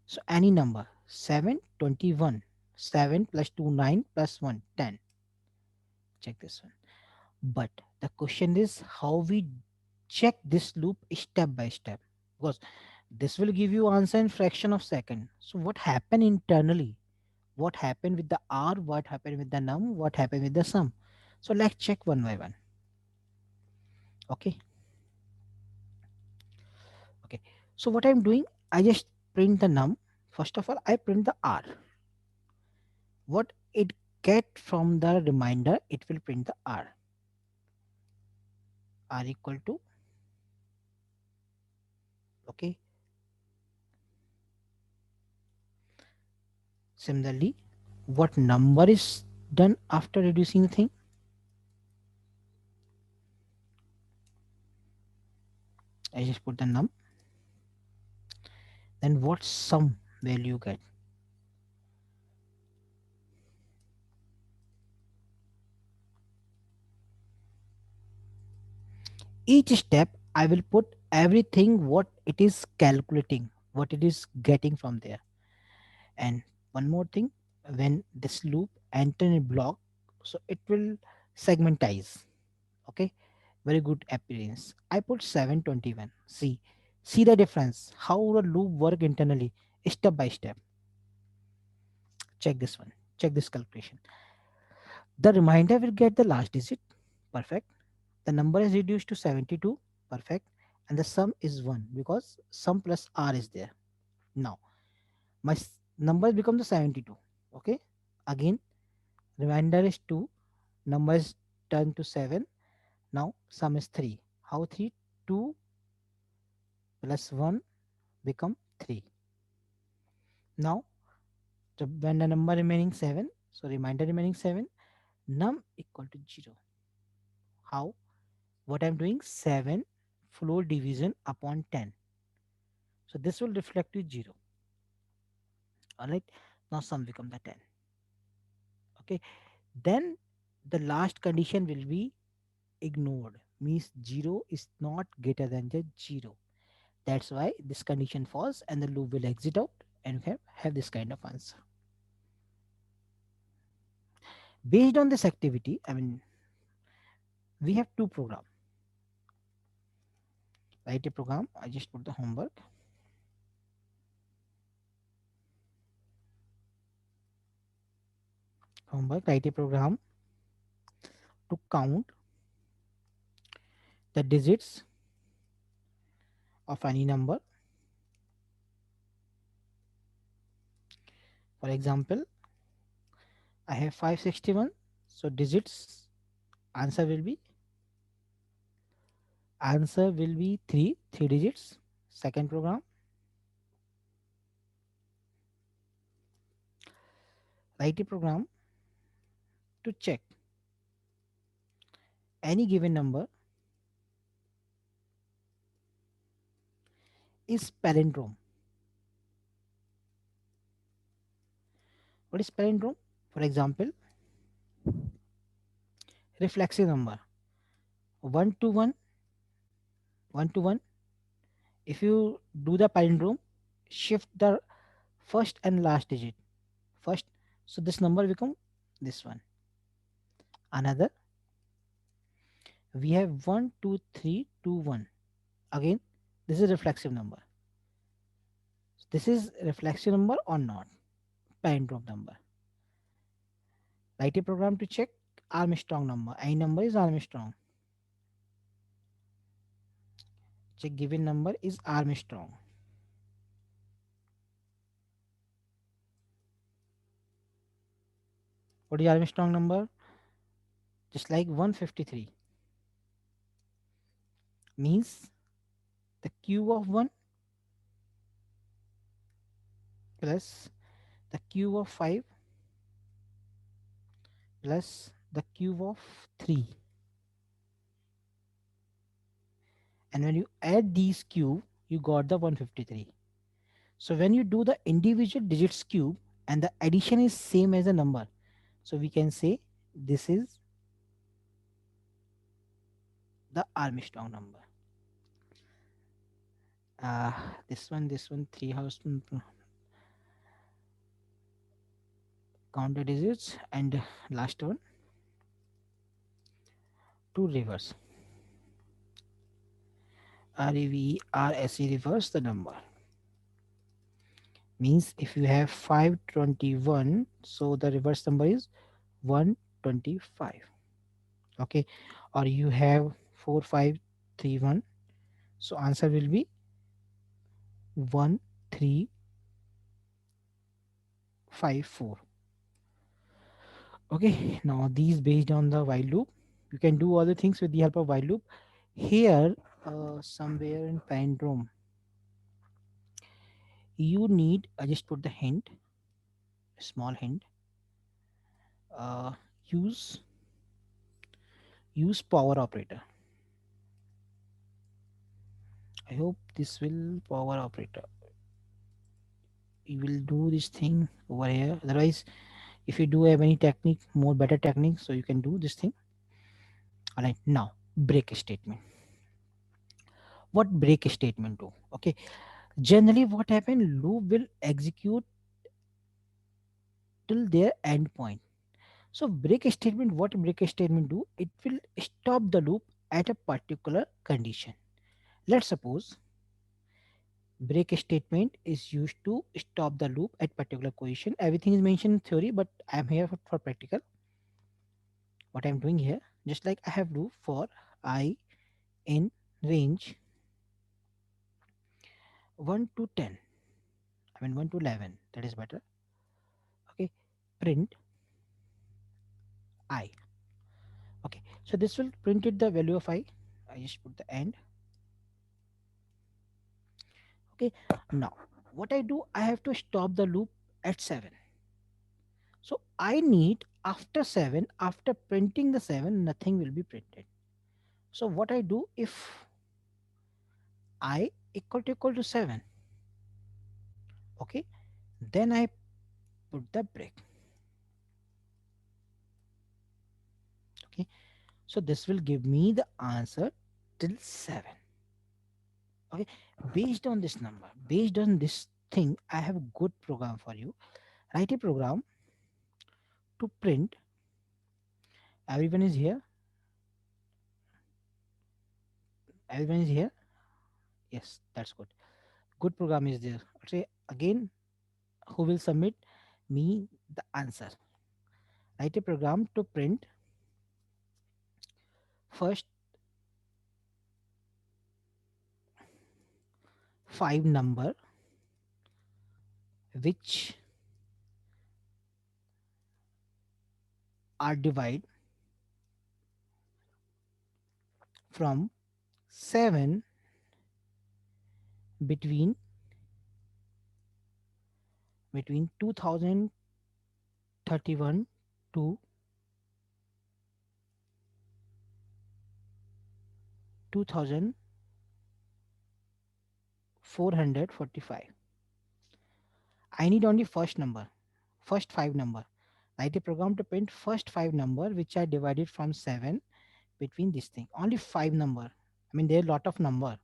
Speaker 1: So any number 7 21, 7 plus 2 9 plus 1 10. check this one. But the question is how we check this loop step by step, because this will give you answer in fraction of second. So what happened internally, what happened with the r, what happened with the num, what happened with the sum. So let's check one by one. Okay. Okay, so what I'm doing, I just print the num. First of all, I print the r. What it get from the reminder, it will print the r equal to, okay. Similarly, what number is done after reducing the thing, I just put the num. Then what sum value get. Each step I will put everything what it is calculating, what it is getting from there. And one more thing, when this loop enter a block, so it will segmentize. Okay, very good appearance. I put 721. See the difference, how the loop work internally, step by step. Check this one, check this calculation. The reminder will get the last digit, perfect. The number is reduced to 72, perfect. And the sum is 1 because sum plus r is there. Now my number become the 72. Okay, again reminder is 2, number is turned to 7. Now sum is 3. How 3? 2 plus 1 become 3. Now when the number remaining 7, so reminder remaining 7, num equal to 0. How? What I'm doing, 7 floor division upon 10. So this will reflect to 0. Alright. Now sum become the 10. Okay. Then the last condition will be ignored. Means 0 is not greater than the 0. That's why this condition falls and the loop will exit out and have this kind of answer. Based on this activity, I mean, we have two programs. Write a program. I just put the homework. Homework, write a program to count the digits of any number. For example, I have 561. So digits, answer will be three digits. Second program, write a program to check any given number is palindrome. What is palindrome? For example, reflexive number 1 to 1, 1 to 1. If you do the palindrome, shift the first and last digit first. So this number become this one. Another, we have 1, 2, 3, 2, 1. Again, this is reflexive number. This is reflexive number or not? Palindrome number. Write a program to check Armstrong number. Any number is Armstrong. Check given number is Armstrong. What is Armstrong number? Just like 153. Means the cube of 1 plus the cube of 5 plus the cube of 3. And when you add these cube, you got the 153. So when you do the individual digits cube and the addition is same as a number, so we can say this is the Armstrong number. Uh, this one, three house count the digits, and last one. to reverse. REVRSE, reverse the number. Means if you have 521, so the reverse number is 125. Okay, or you have 4531, so answer will be 1354. Okay, now these based on the while loop, you can do all the things with the help of while loop. Here, somewhere in palindrome, you need, I just put the hint, small hint, uh, use use power operator. I hope this will power operator. You will do this thing over here. Otherwise, if you do have any technique, more better technique, so you can do this thing. All right, now break statement. What break statement do? Okay, generally what happen, loop will execute till their end point. So break statement, what break statement do? It will stop the loop at a particular condition. Let's suppose break statement is used to stop the loop at particular condition. Everything is mentioned in theory, but I'm here for practical. What I'm doing here, just like I have do for I in range 1 to 10, I mean 1 to 11, that is better. Okay, print I. Okay, so this will print it the value of I just put the end. Okay, now what I do, I have to stop the loop at 7. So I need after 7, after printing the 7, nothing will be printed. So what I do, if I equal to 7, okay, then I put the break. Okay, so this will give me the answer till 7. Okay, based on this number, based on this thing, I have a good program for you. Write a program to print. Everyone is here. Everyone is here. Yes, that's good. Good program is there. Say again, who will submit me the answer? Write a program to print first 5 number which are divided from 7 between 2031 to 2445. I need only first number, first 5 number. Write a program to print first 5 number which are divided from 7 between this thing. Only 5 number. I mean, there are a lot of number.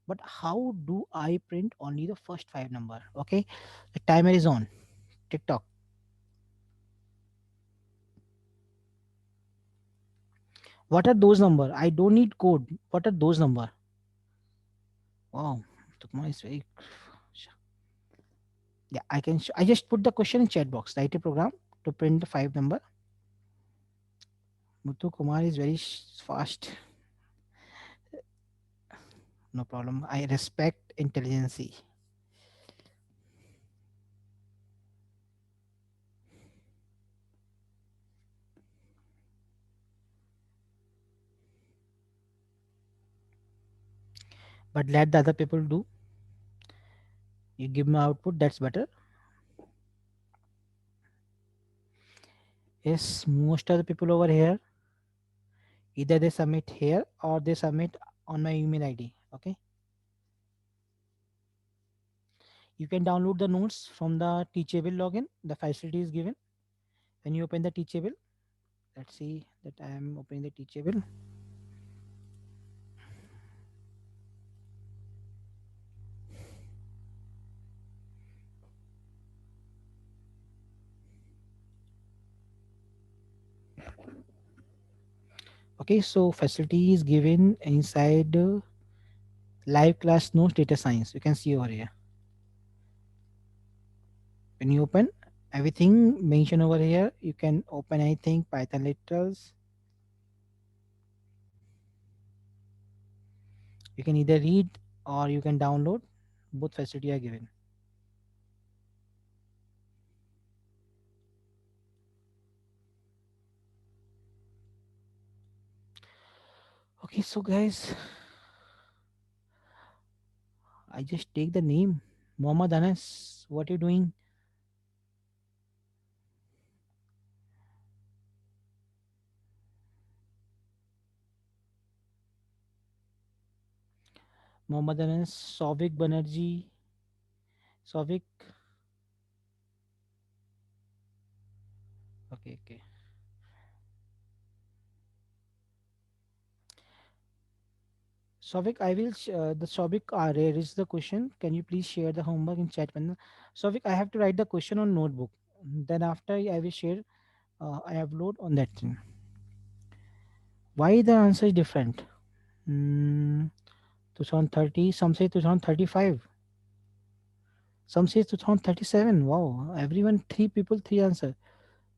Speaker 1: But how do I print only the first 5 number? Okay, the timer is on. TikTok. What are those number? I don't need code. What are those number? Wow, Tukma is very. Yeah, I can. I just put the question in chat box. Write a program to print the 5 number. Muthu Kumar is very fast. No problem. I respect intelligence. But let the other people do. You give me output. That's better. Yes, most of the people over here, either they submit here or they submit on my email ID. Okay. You can download the notes from the Teachable login. The facility is given. When you open the Teachable, let's see that I am opening the Teachable. Okay, so facility is given inside live class notes data science. You can see over here. When you open everything mentioned over here, you can open anything Python literals. You can either read or you can download. Both facility are given. Okay, so guys, I just take the name Mohammad Anas. What are you doing? Mohammad Anas, Sovik Banerjee, Sovik. Okay, okay. Sovik, I will. The Sovik Where is the question? Can you please share the homework in chat panel? Sovik, I have to write the question on notebook. Then after I will share. I upload on that thing. Why the answer is different? Hmm, 2030. Some say 2035. Some say 2037. Wow, everyone three people three answer.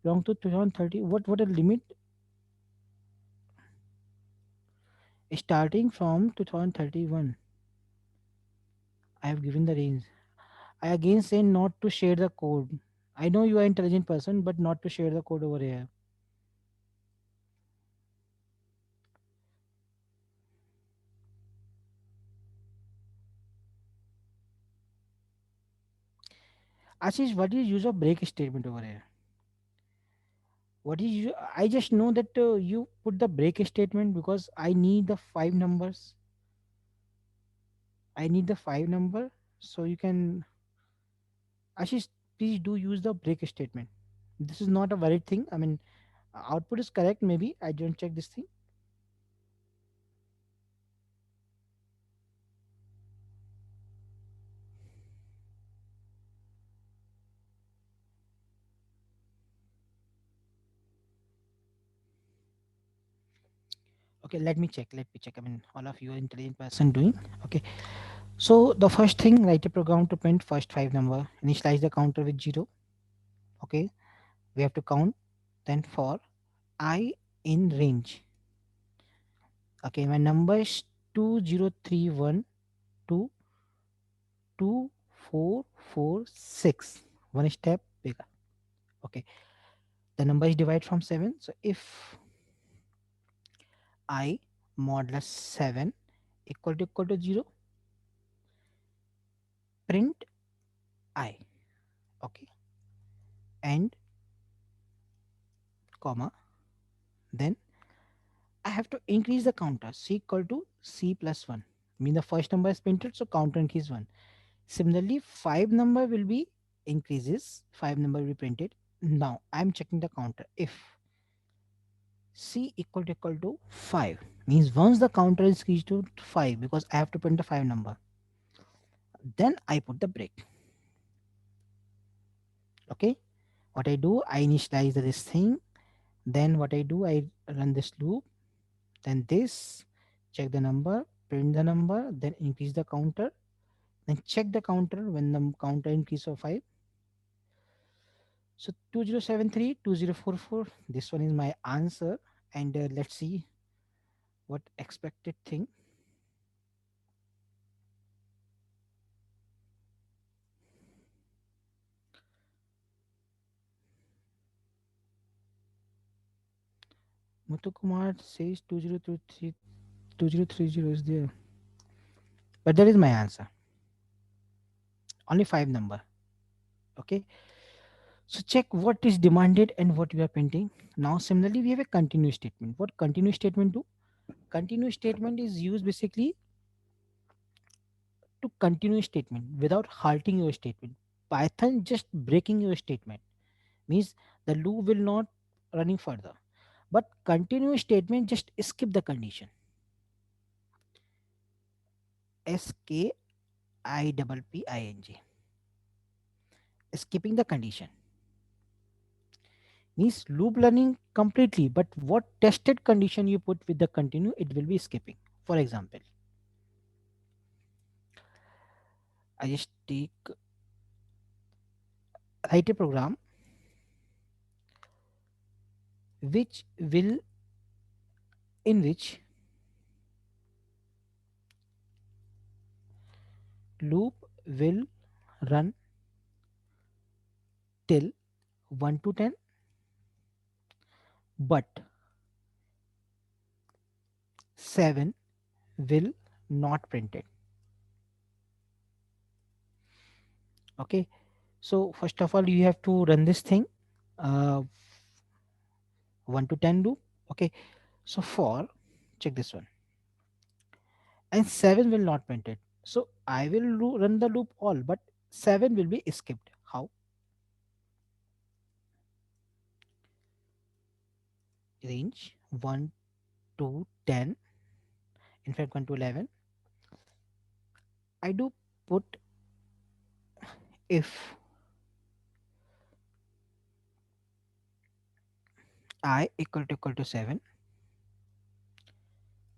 Speaker 1: Belong to 2030. What a limit? Starting from 2031. I have given the range. I again say not to share the code. I know you are intelligent person, but not to share the code over here. Ashish, what is use of break statement over here? What is I just know that you put the break statement because I need the five numbers. I need the five number, so you can. Ashish, please do use the break statement. This is not a valid thing. I mean, output is correct. Maybe I don't check this thing. Okay, let me check. Let me check. I mean, all of you are intelligent person doing. Okay, so the first thing, write a program to print first five number. Initialize the counter with zero. Okay, we have to count. Then for I in range. Okay, my number is 2031 to 2446. One step bigger. Okay, the number is divided from 7. So if I modulus 7 equal to 0, print I. Okay, and comma, then I have to increase the counter. C equal to C plus 1. Mean the first number is printed, so counter increase 1. Similarly, 5 number will be increases, 5 number will be printed. Now I am checking the counter. If C equal to 5, means once the counter is increased to 5, because I have to print the 5 number, then I put the break. Okay, what I do, I initialize this thing. Then what I do, I run this loop. Then this, check the number, print the number, then increase the counter. Then check the counter when the counter increase of 5. So 2073 2044. This one is my answer. And let's see what expected thing. Muthukumar says 2030 is there. But that is my answer. Only 5 number. Okay. So check what is demanded and what you are printing. Now similarly we have a continuous statement. What continuous statement do? Continuous statement is used basically to continue statement without halting your statement. Python just breaking your statement means the loop will not running further. But continue statement just skip the condition. Skipping the condition. Means loop learning completely, but what tested condition you put with the continue, it will be skipping. For example, I just take write a program which will in which loop will run till 1 to 10, but 7 will not print it. Okay, so first of all you have to run this thing, uh, 1 to 10 loop. Okay, so for check this one, and 7 will not print it. So I will run the loop all, but 7 will be skipped. How? Range 1 to 10, in fact 1 to 11. I do put if I equal to 7,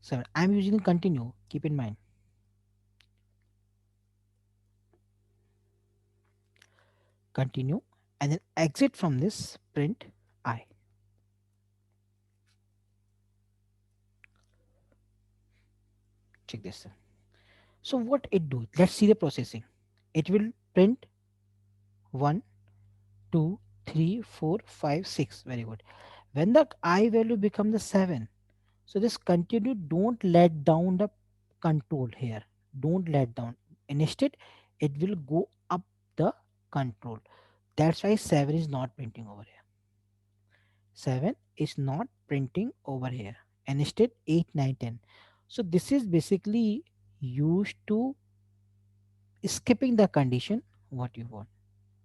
Speaker 1: 7. I'm using continue, keep in mind. Continue, and then exit from this, print I. Check this. So what it do? Let's see the processing. It will print 1, 2, 3, 4, 5, 6. Very good. When the I value become the 7, so this continue, don't let down the control here. Don't let down. Instead, it will go up the control. That's why 7 is not printing over here. 7 is not printing over here. And instead 8, 9, 10. So this is basically used to skipping the condition what you want.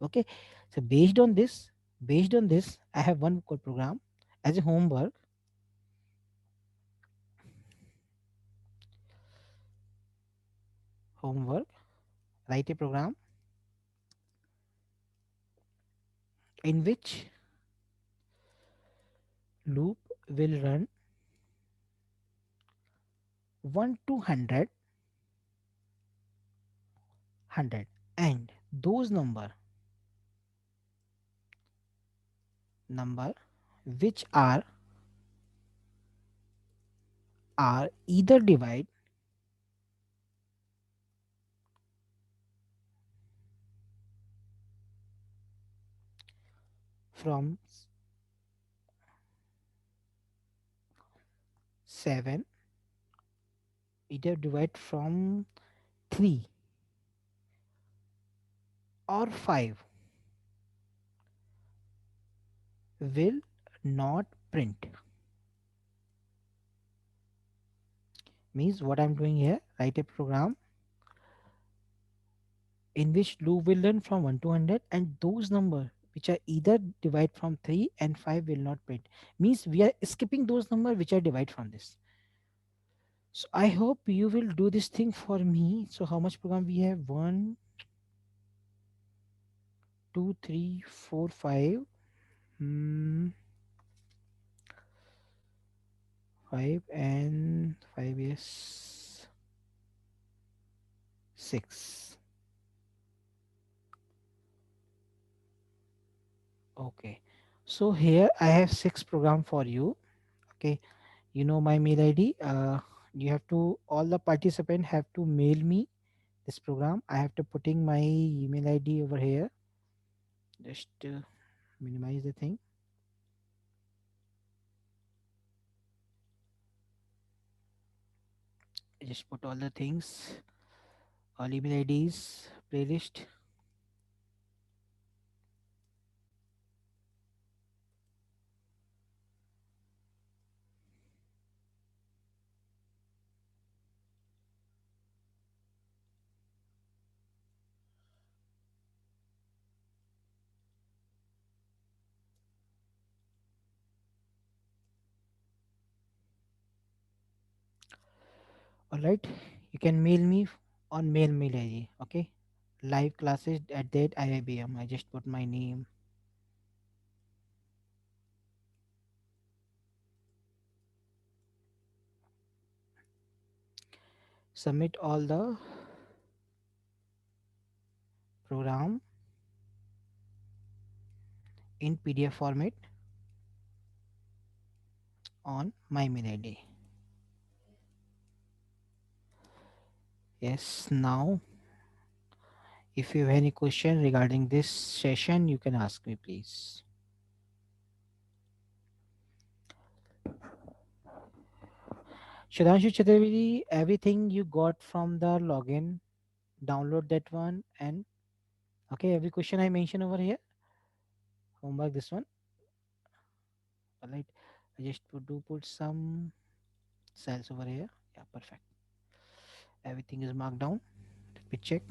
Speaker 1: Okay, so based on this I have one code program as a homework. Write a program in which loop will run 1 to 100 and those number which are either divide from 7, either divide from 3 or 5 will not print. Means what I'm doing here, write a program in which loop will learn from 1 to 100 and those number which are either divide from 3 and 5 will not print. Means we are skipping those number which are divide from this. So I hope you will do this thing for me. So how much program we have? One, 2, 3, 4, 5. 5 and 5 is 6. Okay, so here I have 6 program for you. Okay, you know my mail id. You have to, all the participant have to mail me this program. I have to putting my email id over here. Just minimize the thing. I just put all the things, all email ids, playlist. All right, you can mail me on mail id. Okay, live classes at that IIBM. I just put my name. Submit all the program in PDF format on my mail ID. Yes, now if you have any question regarding this session, you can ask me, please. Shadanshu Chaturvedi, everything you got from the login, download that one, and okay, every question I mentioned over here, homework this one. Alright, I just put some cells over here. Yeah, perfect. Everything is marked down. Let me check.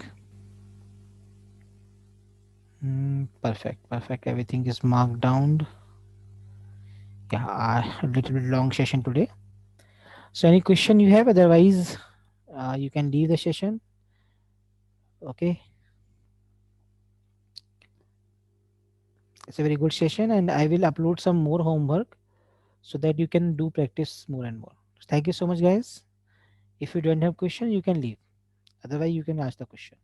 Speaker 1: Perfect, perfect. Everything is marked down. Yeah, a little bit long session today. So, any question you have? Otherwise, you can leave the session. Okay, it's a very good session, and I will upload some more homework so that you can do practice more and more. Thank you so much, guys. If you don't have question, you can leave. Otherwise, you can ask the question.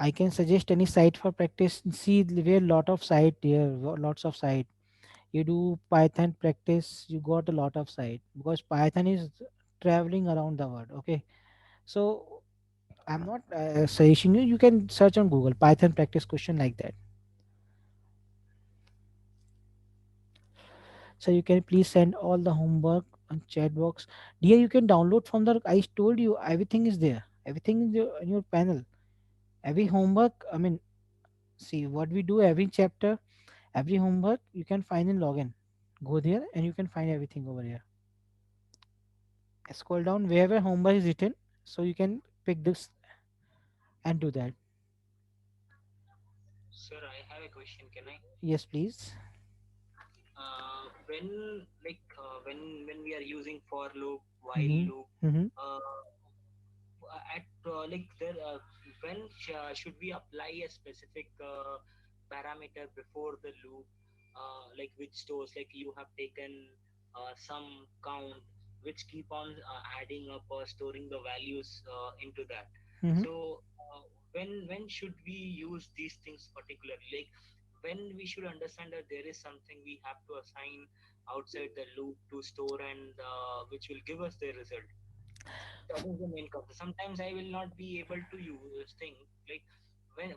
Speaker 1: I can suggest any site for practice. See, there are lot of site here, lots of site. You do Python practice, you got a lot of site because Python is traveling around the world. Okay, so I'm not suggesting you. You can search on Google Python practice question like that. So you can please send all the homework on chat box. Dear, you can download from the. I told you everything is there. Everything is in your panel. Every homework. I mean, see what we do every chapter, every homework you can find in login. Go there and you can find everything over here. Scroll down wherever homework is written, so you can pick this and do that.
Speaker 3: Sir, I have a question. Can I?
Speaker 1: Yes, please.
Speaker 3: When we are using for loop, while
Speaker 1: Mm-hmm.
Speaker 3: loop,
Speaker 1: Mm-hmm.
Speaker 3: uh, at like there when should we apply a specific parameter before the loop, like which stores, like you have taken some count which keep on adding up or storing the values into that.
Speaker 1: Mm-hmm.
Speaker 3: So when should we use these things particularly, like when we should understand that there is something we have to assign outside the loop to store, and which will give us the result. That is the main concept. Sometimes I will not be able to use thing, like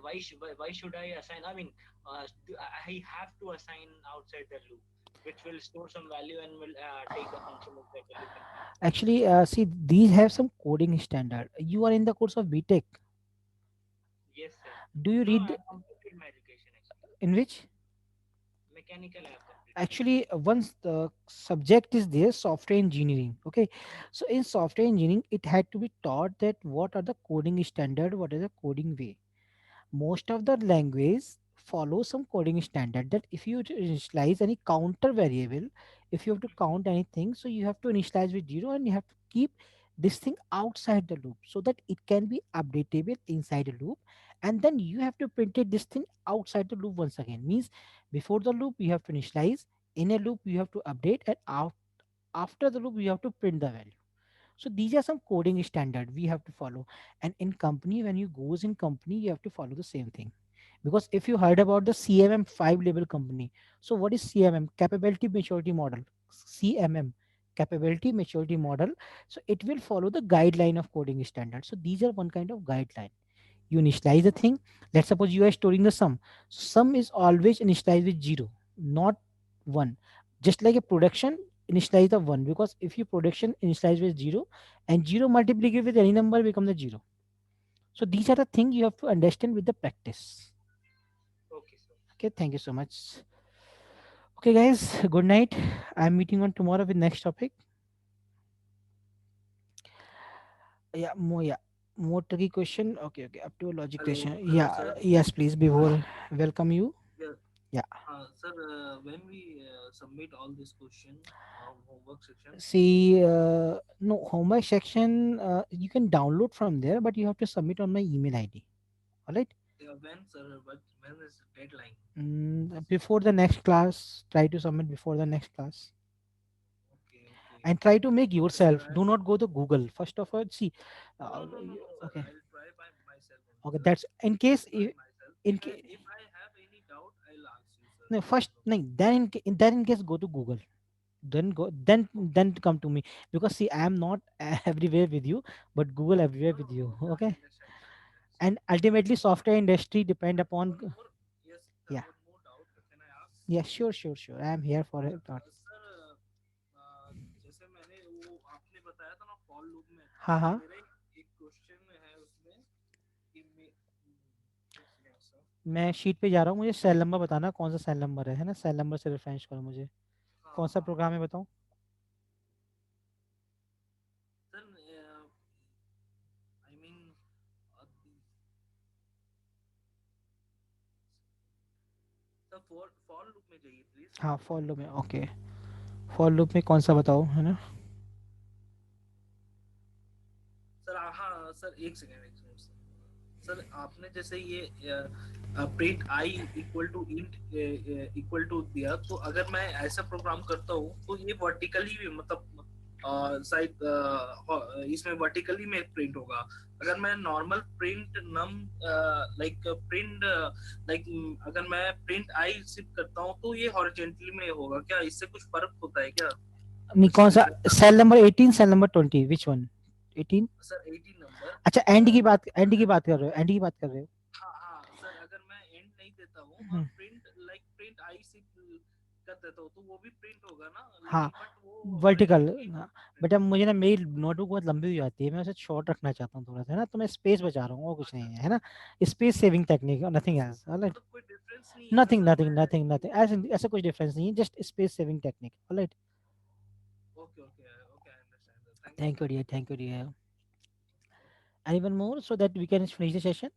Speaker 3: why should I assign? I mean, I have to assign outside the loop, which will store some value and will take the function inside the loop and keep.
Speaker 1: Actually, see, these have some coding standard. You are in the course of BTech.
Speaker 3: Yes, sir.
Speaker 1: Do you
Speaker 3: No, I
Speaker 1: read
Speaker 3: have completed my education actually.
Speaker 1: in which?
Speaker 3: Mechanical, I have completed.
Speaker 1: Actually, once the subject is there, software engineering. Okay, so in software engineering, it had to be taught that what are the coding standard, what is the coding way. Most of the language follow some coding standard that if you initialize any counter variable, if you have to count anything, so you have to initialize with zero and you have to keep this thing outside the loop so that it can be updatable inside a loop, and then you have to print it this thing outside the loop once again. Means before the loop you have to initialize, in a loop you have to update, and after the loop you have to print the value. So these are some coding standard we have to follow. And in company, when you goes in company, you have to follow the same thing. Because if you heard about the CMM 5 level company, so what is CMM? Capability maturity model. CMM, capability maturity model. So it will follow the guideline of coding standard. So these are one kind of guideline. You initialize the thing. Let's suppose you are storing the sum. Sum is always initialized with zero, not one. Just like a production, initialize the one, because if you production initialize with zero and zero multiplied with any number become the zero. So these are the things you have to understand with the practice.
Speaker 3: Okay, sir.
Speaker 1: Okay, thank you so much. Okay, guys, good night. I'm meeting on tomorrow with next topic. More tricky question. Okay, okay, up to a logic
Speaker 4: Hello,
Speaker 1: question.
Speaker 4: hello,
Speaker 1: Yeah,
Speaker 4: sir.
Speaker 1: yes, please. Before welcome you.
Speaker 4: Yeah,
Speaker 1: Yeah.
Speaker 4: sir. When we submit all this question homework section,
Speaker 1: See, no, homework section, you can download from there, but you have to submit on my email ID. All right.
Speaker 4: when, sir? When when is deadline?
Speaker 1: Before the next class, try to submit before the next class.
Speaker 4: Okay, okay,
Speaker 1: And try to make
Speaker 4: okay, sir.
Speaker 1: yourself, do not go to Google first of all. See,
Speaker 4: No, no, no, no, no, sir.
Speaker 1: okay,
Speaker 4: I'll try by myself only,
Speaker 1: okay,
Speaker 4: sir.
Speaker 1: that's in case
Speaker 4: I'll try myself.
Speaker 1: in case
Speaker 4: If I have any doubt, I'll ask you, sir.
Speaker 1: no,
Speaker 4: That
Speaker 1: first
Speaker 4: is
Speaker 1: no,
Speaker 4: okay.
Speaker 1: then in that in case go to Google, then go,
Speaker 4: Okay.
Speaker 1: then come to me, because see, I am not everywhere with you, but Google everywhere
Speaker 4: No,
Speaker 1: with
Speaker 4: no,
Speaker 1: you.
Speaker 4: okay. I
Speaker 1: Okay.
Speaker 4: understand, sir. I understand.
Speaker 1: And ultimately software industry depend
Speaker 4: Sir,
Speaker 1: upon.
Speaker 4: one more, yes, sir.
Speaker 1: Yeah,
Speaker 4: One more doubt. Can I ask?
Speaker 1: yeah, sure, sure, sure, I am here for it.
Speaker 4: Sir, जैसे मैंने वो आपने बताया था ना for loop में,
Speaker 1: हाँ,
Speaker 4: तो
Speaker 1: हाँ,
Speaker 4: मेरा एक क्वेश्चन है उसमें कि एक सेकंड सर।
Speaker 1: मैं शीट पे जा रहा हूँ, मुझे सेल नंबर बताना, कौन सा सेल नंबर है ना, सेल नंबर से रेफरेंस करो मुझे,
Speaker 4: हाँ
Speaker 1: कौन सा
Speaker 4: हाँ हाँ
Speaker 1: प्रोग्राम है बताओ।
Speaker 4: Sir, I mean sir for for loop में जाइए प्लीज।
Speaker 1: हाँ, फॉर लूप में, ओके, फॉर लूप में कौन सा बताओ, है ना।
Speaker 4: सर हाँ सर, एक सेकंड सर। सर आपने जैसे ये print I equal to int equal to दिया, तो अगर मैं ऐसा प्रोग्राम करता हूँ तो ये वर्टिकली भी मतलब शायद इसमें वर्टिकली में प्रिंट होगा। अगर मैं नॉर्मल प्रिंट नम लाइक प्रिंट लाइक अगर मैं प्रिंट आई सिप करता हूँ तो ये हॉरिजेंटली में होगा क्या? इससे कुछ फर्क होता है क्या?
Speaker 1: नहीं,
Speaker 4: कुछ
Speaker 1: कौन सा,
Speaker 4: डिफरेंस आता
Speaker 1: सेल
Speaker 4: है?
Speaker 1: Number 18, cell number 20, which one? 18।
Speaker 4: Sir 18 number.
Speaker 1: अच्छा, एंड की बात कर रहे हो, एंड की बात कर रहे हो।
Speaker 4: हाँ हाँ सर, अगर मैं एंड नहीं देता हूँ और
Speaker 1: हम्म,
Speaker 4: प्रिंट लाइक प्रिंट आई से कर देता हूँ तो वो भी प्रिंट होगा ना,
Speaker 1: हाँ,
Speaker 4: लेकिन बट वो
Speaker 1: वर्टिकल।
Speaker 4: हॉरिजेंटली प्रिंट
Speaker 1: बेटा
Speaker 4: होगा।
Speaker 1: मुझे ना, मेरी नोटबुक बहुत लंबी हो जाती है, मैं उसे शॉर्ट रखना चाहता हूँ थोड़ा सा, है ना, तो मैं स्पेस बचा रहा हूँ, और कुछ
Speaker 4: अच्छा
Speaker 1: नहीं है,
Speaker 4: अच्छा।
Speaker 1: है ना। स्पेस सेविंग टेक्निक, नथिंग
Speaker 4: अच्छा
Speaker 1: एल्स,
Speaker 4: सर,
Speaker 1: ऑलराइट।
Speaker 4: मतलब कोई डिफरेंस नहीं है ना
Speaker 1: नथिंग
Speaker 4: सर?
Speaker 1: नथिंग
Speaker 4: मैं
Speaker 1: नथिंग नथिंग, ऐसे ऐसा कुछ डिफरेंस नहीं है, just space saving technique, alright.
Speaker 4: Okay okay okay, I understand sir. Thank you
Speaker 1: thank you
Speaker 4: sir.
Speaker 1: Dear, thank you dear.
Speaker 4: Okay.
Speaker 1: Anyone more so that we can finish the session?